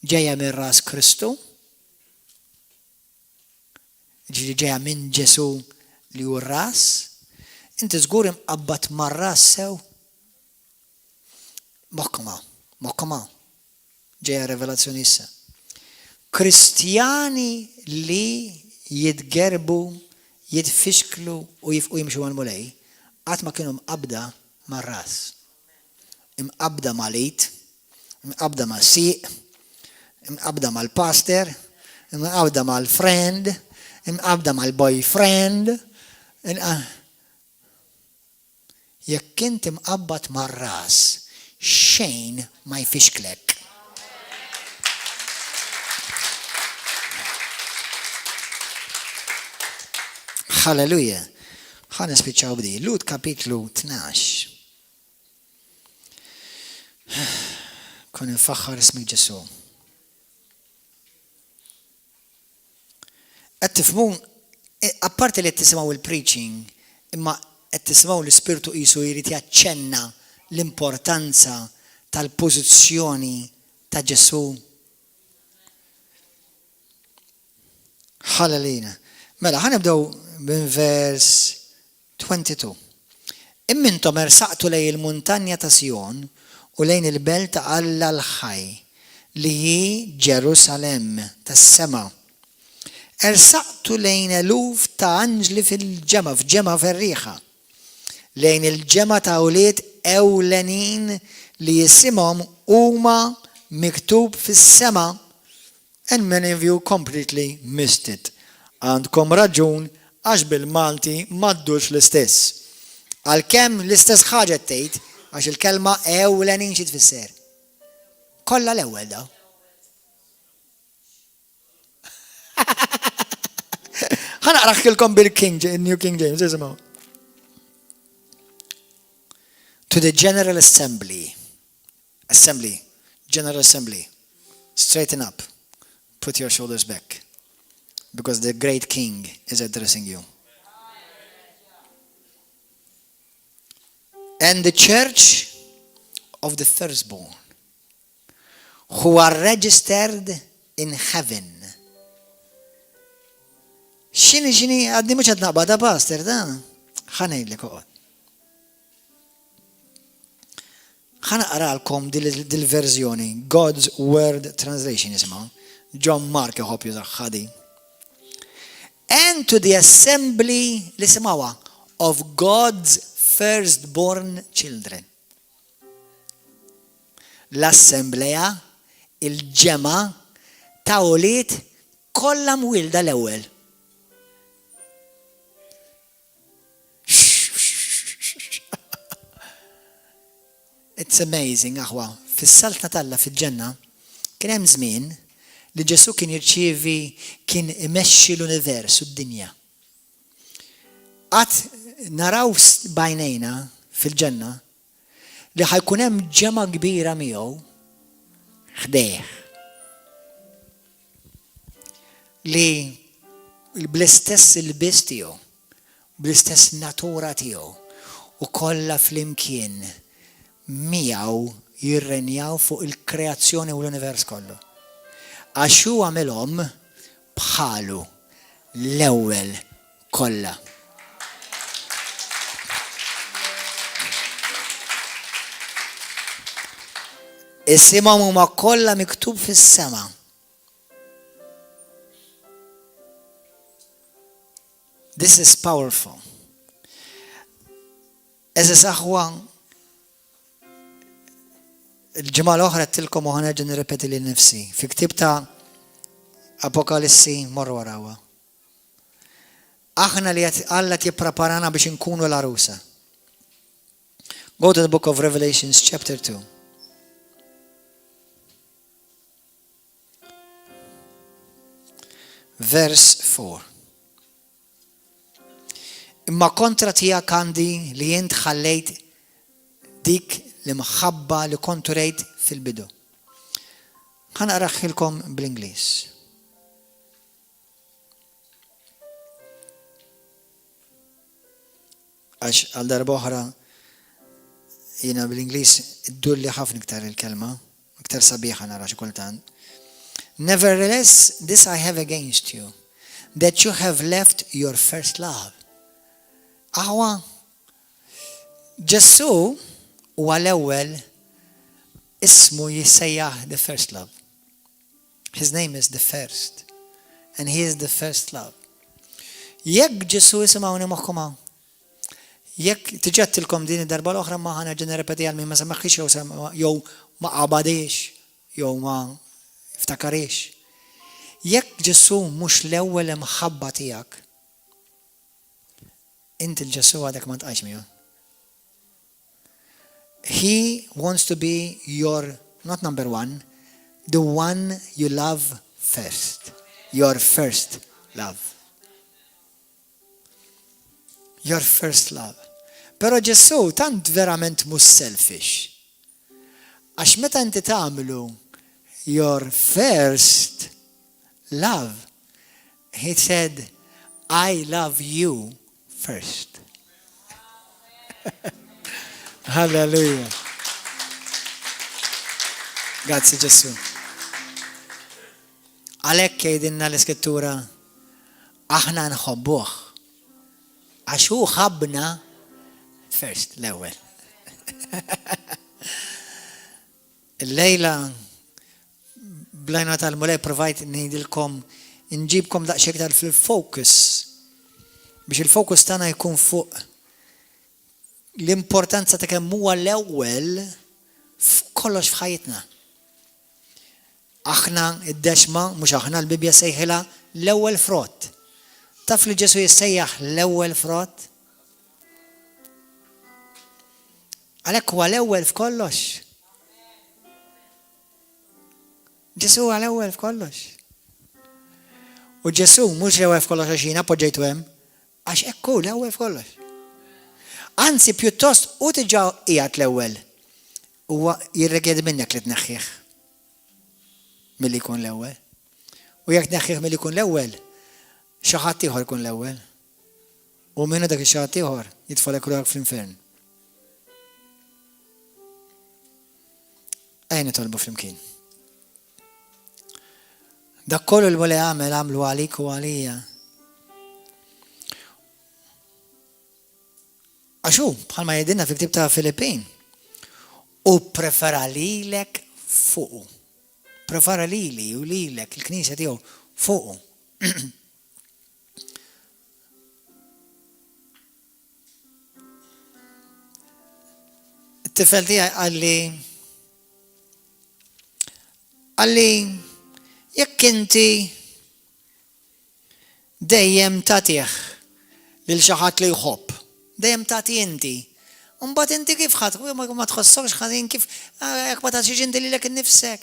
ġejja mir-ras Kristu, ġejja minn Ġesu li hu r-ras, inti żgur imqabbad mar-ras sew. Mokkma, ġejja revelazzjoni issa. Kristjani li jitgerbu, jitfixklu u jifqu jimxu għal-mulej, qatt ma kienu mqabda mar-ras. Imqabda mal-id, imqabda mal-siq, imqabda mal-pastor, imqabda mal-friend, imqabda mal-boyfriend. Jekk inti imqabbad mar-ras, xejn ma jfixklek. Halleluja. Ħa nispiċċaw bdi. Lut kapitlu 12. Kun infaħħar ismik Ġesu. Qed tifhmu, apparti li qed tisimgħu il-preaching, imma qed tisimgħu l-Ispirtu qisu jrid jaċċenna l-importanza tal-pożizzjoni ta' Ġesu. Halleluja. Mela, ħanibdew minn vers 22. Immintom ersaqtu lej il-muntanja ta' Sion u lejn il-belt ta' Alla l-ħaj li hi Ġerusalem tas-sema. Ersaqtu lejn eluf ta' anġli f'ġema ferriħa. Lejn il-ġema ta' ulied ewlenin li jisimhom huma miktub fis-sema, and many of you completely missed it. Għandkom raġun għax bil-Malti m'għaddux l-istess. Għalkemm l-istess ħaġa tgħid għax il-kelma ewlenin xi tfisser. Kollha l-ewwel daw. Ħanaqraħilkom bil-New King James, isimgħu. To the General Assembly. General Assembly. Straighten up. Put your shoulders back. Because the great King is addressing you. And the church of the firstborn who are registered in heaven. Xini, għaddi mux għadna bada pastor, da? ħanajlek uqod. ħanaqralkom dil-verżjoni, God's Word Translation jisma. John Mark joħob jużaħħadi. And to the assembly, lisimawa, of God's firstborn children. L-assembleja, il-ġema, ta' ulied kollha mwilda l-ewwel. It's amazing, aħwa. Fis-salta talla fil-ġenna kien hemm żmien li Ġesu kien jirċievi, kien imexxi l-univers u d-dinja. Qatt naraw bajnejna fil-ġenna li ħajkun hemm ġema kbira miegħu ħdejh. Li bl-istess il-biss tiegħu, bl-istess natura tiegħu u kollha flimkien miegħu jirrenjaw fuq il-kreazzjoni u l-univers kollu. Għax hu għamilhom bħalu l-ewwel kollha. Isimhom huma kollha miktub fis-sema. This is powerful. Eżis aħwa il-ġimgħa l-oħra tilkom u ħanerġa' nirrepeti lil nifsi. Fi ktieb ta' Apokalissi morru warawha. Aħna li Alla jippreparana biex inkunu l-arusa. Go to the book of Revelations chapter 2. Verse 4. Imma kontra tiegħek għandi li jint ħallejt dik li mħabba li kontu rejt fil-bidu. Ħanaqraħilkom bl-Ingliż. Għax għal darba oħra jiena bl-Ingliż iddulli ħafna iktar il-kelma, iktar sabiħa nara xi kultant. Nevertheless, this I have against you, that you have left your first love. Aħwa, Ġesu huwa l-ewwel ismu jissejjaħ the first love. His name is the first, and he is the first love. Jekk Ġesu isimgħuni moħħkom hawn. Jekk tiġattilkom din id-darba l-oħra ma ħana ġenerepeti għal min ma semaħħix jew ma qabadix jew ma iftakarix. Jekk Ġesu mhux l-ewwel imħabba tiegħek, inti l-Ġesu għadek ma tqajx miegħu. He wants to be your, not number one, the one you love first. Your first love. Your first love. Pero Ġesu tant verament mhux selfish. Għax meta inti tagħmlu your first love, he said, I love you first. Hallelujah. Grazie Ġesu. Għalhekk jgħidilna l-Iskrittura aħna nħobbuh għax hu ħabbna first l-ewwel. Illejla blajna tal-mulej provajt ngħidilkom inġibkom daqsxejn iktar fil-focus biex il-focus tagħna jkun fuq l-importanza ta' kemm huwa l-ewwel f'kollox f'ħajjitna. Aħna id-dexma mhux aħna l-Bibja sejħilha l-ewwel frott. Taf li Ġesu jissejjaħ l-ewwel frott? Għalhekk huwa l-ewwel f'kollox. Ġesu huwa l-ewwel f'kollox. U Ġesu mhux l-ewwel f'kollox għax jiena poġġejtu hemm, għax hekk hu l-ewwel f'kollox. Anzi pjuttost u diġà qiegħed l-ewwel. Huwa jirrikjedi minnek li tneħħih milli jkun l-ewwel. U jekk tneħħih milli jkun l-ewwel, xi ħadd ieħor ikun l-ewwel. U minnu dak xi ħadd ieħor jitfalek ruħek fl-infern. Ejn nitolbu flimkien. Dak kollu li wara għamlu għalik u għalija. Għaxu, bħalma jgħidilna fi ktieb ta' Filippin. U prefera lilek fuqu. Prefera lili u lilek il-Knisja tiegħu fuqu. It-tifel tiegħi għalli jekk inti dejjem tagħtih lil xi ħadd li jħobb, dejjem tagħti inti. Mbagħad inti kif ħadd ma tħossokx ħażin kif jekk ma tagħtix inti lilek innifsek.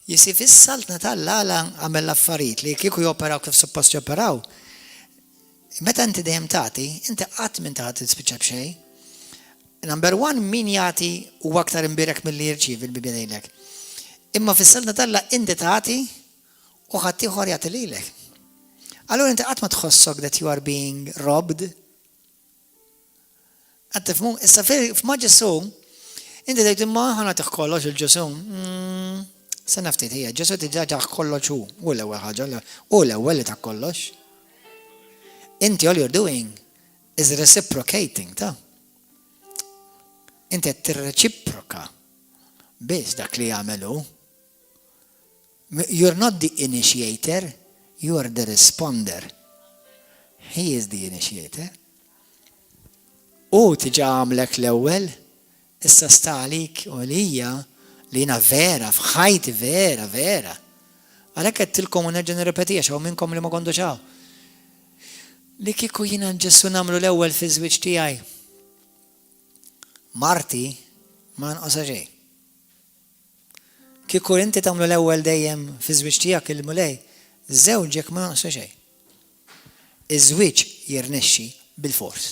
Jisi fis-saltna tal-Alla għamel l-affarijiet li kieku joperaw kif suppost joperaw. Meta inti dejjem tagħti, inti qatt min tagħti tispiċċa b'xejn. Number one, min jagħti huwa aktar imbirek milli jirċievi l-Bibja ngħidlek. Imma fis-saltna tal-Alla inti tagħti u ħadd ieħor jagħti lilek. Allura inti qatt ma tħossok that you are being robbed. Qed tifhmu, issa f'ma Ġesu, inti tgħid imma ħa nagħtih kollox il-Ġesu. Se naftit hija, Ġesu tiġaġaħ kollox hu l-ewwel ħaġa, hu l-ewwel li ta' kollox. Inti all you're doing is reciprocating, ta'. Inti qed tirreċiproka Biss dak li jagħmelu. You're not the initiator, you are the responder. He is the initiator. U tiġa għamlek l-ewwel, issa sta għalik u lija li jiena vera, f'ħajti vera. Għalhekk qedtilkom u nerġa' nirrepetija x'hawn minnkom li ma kondux hawn. Li kieku jiena Ġesu nagħmlu l-ewwel fi żwieġ tiegħi. Marti ma nqosha xejn. Kieku inti tagħmlu l-ewwel dejjem fi żwieġ tiegħek il-mulej, żewġek ma nqosha xejn. Iż-żwieġ jirnexxi bil-fors.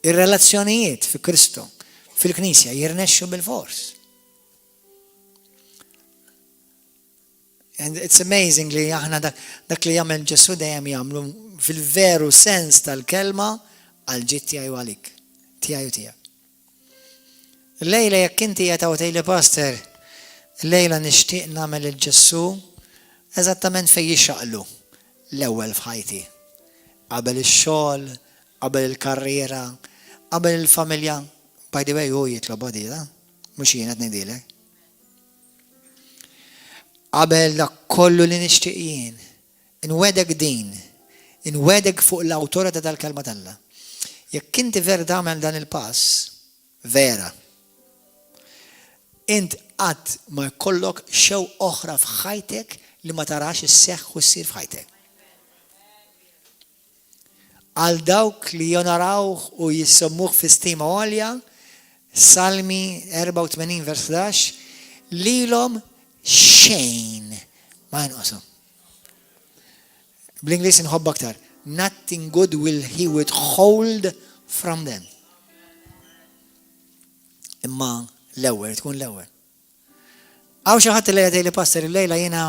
Ir-relazzjonijiet fi Kristu fil-Knisja jirnexxu bil-fors. And it's amazing li aħna dak li jagħmel Ġesu dejjem jagħmlu fil-veru sens tal-kelma għal ġid tiegħi u għalik, tiegħi u tiegħek. Lejla jekk inti qed tgħidli pastor, lejla nixtieq nagħmel il-Ġesu eżattament fejn jixxaqlu l-ewwel f'ħajti. Qabel ix-xogħol, qabel il-karriera, qabel il-familja. By the way, hu jitlob għadida, mhux jien qed ngħidilek. Qabel dak kollu li nixtieq jien, inwedek din, inwedek fuq l-awtorità tal-kelma talla. Jekk inti vera tagħmel dan il-pass, vera, int qatt ma jkollok xew oħra f'ħajtek li ma tarax isseħħ u ssir f'ħajtek. Għal dawk li jonarawh u jissemmuh fi stima għolja, Salmi 84 vers 11, lilhom xejn ma jinqoshom. Bl-Ingliż inħobb aktar. Nothing good will he withhold from them. Imma l-ewwel tkun l-ewwel. Għaw xi ħadd li jgħidli pastor illejla jiena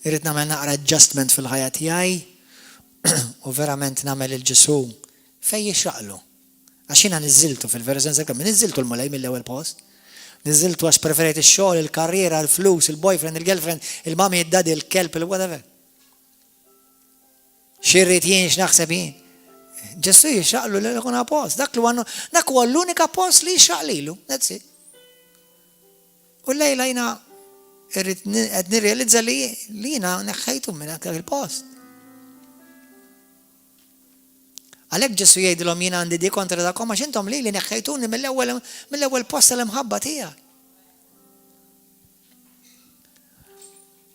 irrid nagħmel naqra adjustment fil-ħajja tiegħi u verament nagħmel il-Ġesu fejn jixraqlu. Għax jiena niżiltu fil-veru sens kemm niżiltu l-mulej mill-ewwel post. Niżiltu għax preferejt ix-xogħol, il-karriera, il-flus, il-boyfriend, il-girlfriend, il-mami, id-daddy, il-kelb, il-whatever. Xirrit jien x'naħseb jien. Ġesu jixraqlu li jkun post. Dak huwa l-unika post li jixraqlilu. That's it. U lejla jiena irrid qed nirrealizza li jiena neħħejtu minn dak il-post. Għalhekk Ġesu jgħidilhom jiena għandi di kontra dakom għax intom li neħħejtuni mill-ewwel post tal-imħabba tiegħek.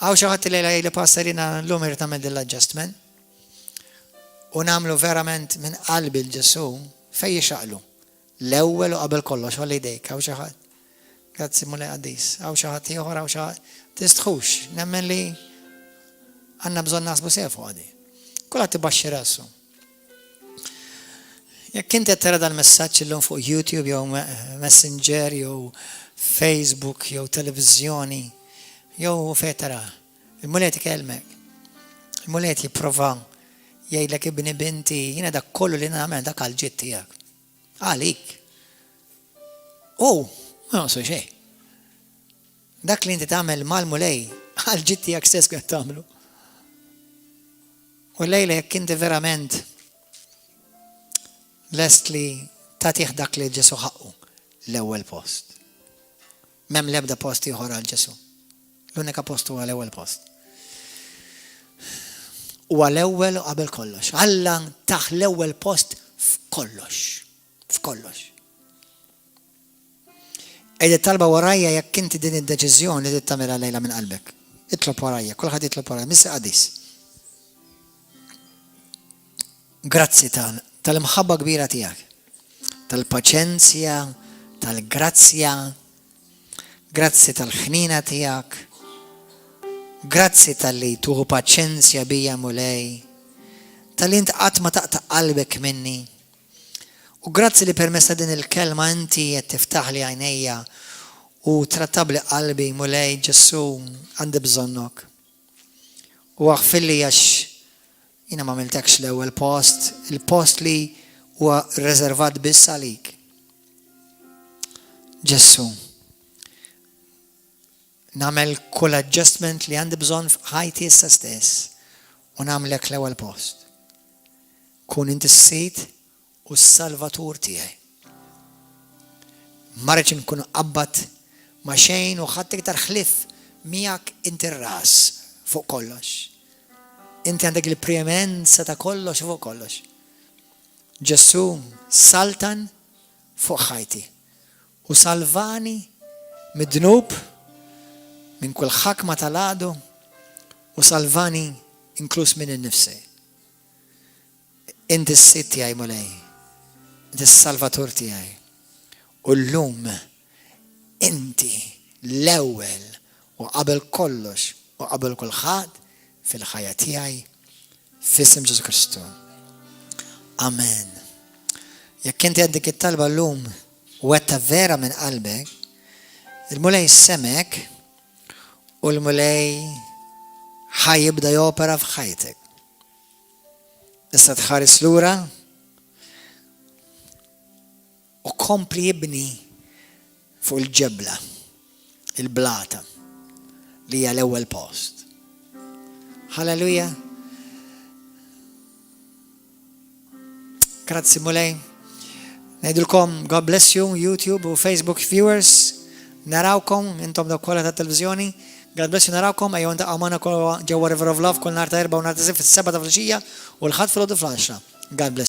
Għaw xi ħadd lejla jgħidli pastor jiena llum irid nagħmel din l-adjustment. U nagħmlu verament minn qalbi l-Ġesu fejn jixraqlu. L-ewwel u qabel kollox ħolli jdejk hawn xi ħadd. Grazzi mulej qaddis. Hawn xi ħadd ieħor hawn xi ħadd tistħux. Nemmen li għandna bżonn naħsbu sew fuq għadi. Kulħadd ibaxxi rasu. Jekk inti qed tara dal-messaġġ illum fuq YouTube jew Messenger jew Facebook jew televiżjoni jew fejn tara. Il-mulej tikellmek. Il-mulej jipprova jgħidlek ibni binti, jiena dak kollu li nagħmel dak għall-ġid tiegħek. Għalik. Ma naqsu xejn. Dak li inti tagħmel mal-mulej għall-ġid tiegħek stess qed tagħmlu. U lejla jekk inti verament lest li tagħtih dak li Ġesu ħaqqu l-ewwel post. M'hemm l-ebda post ieħor għal Ġesu. L-unika post huwa l-ewwel post. U għal-ewwel u qabel kollox. Alla taħ l-ewwel post f'kollox. F'kollox. Ejda talba warajja jekk inti din id-deċiżjoni li tagħmilha lejla minn qalbek. Itlob warajja, kulħadd jitlob warajja, Missa Qadis. Grazzi tal-imħabba kbira tiegħek. Tal-paċenzja, tal-grazzja. Grazzi tal-ħnina tiegħek. Grazzi tal-li tuħu paċenzja bija mulej, tal-li int qatt ma taqta' qalbek minni. U grazzi li permessa din il-kelma inti qed tiftaħ li għajnejja u trattabli qalbi mulej Ġesu għandi bżonnok. U aħfilli għax jiena ma għamiltekx l-ewwel post, il-post li huwa rreservat biss għalik. Ġesu. Nagħmel kull adjustment li għandi bżonn f'ħajti issa stess u nagħmlek l-ewwel post. Kun inti s-sit u s-salvatur tiegħi. marriċ nkun qabbat ma' xejn u ħadd iktar ħlif miegħek inti r-ras fuq kollox. Inti għandek il-preeminenza ta' kollox fuq kollox. Ġesu saltan fuq ħajti u salvani mid-dnub minn kull ħakma tal-għadu u salvani inkluż minn innifsi. Inti s-sit tiegħi mulej, inti s-salvatur tiegħi. U llum inti l-ewwel u qabel kollox u qabel kulħadd fil-ħajja tiegħi f'isem Ġesu Kristu. Amen. Jekk inti għandek it-talba llum u għetta vera minn qalbek, il-mulej semek u l-mulej ħajibda jopera f'ħajtek. Issa tħares lura u kompli jibni fuq il-ġebla, il-blata li hija l-ewwel post. Halleluja. Grazzi mulej. Ngħidulkom God bless you, YouTube u Facebook viewers. Narawkom intom dak kollha tat-televiżjoni. God bless you, narawkom ejjew ntaqgħu magħna ġewwa River of Love kull nhar ta' 4 u nhar ta' 7 fis-7 ta' filgħaxija u l-ħadd fil-għodu fl-10. God bless.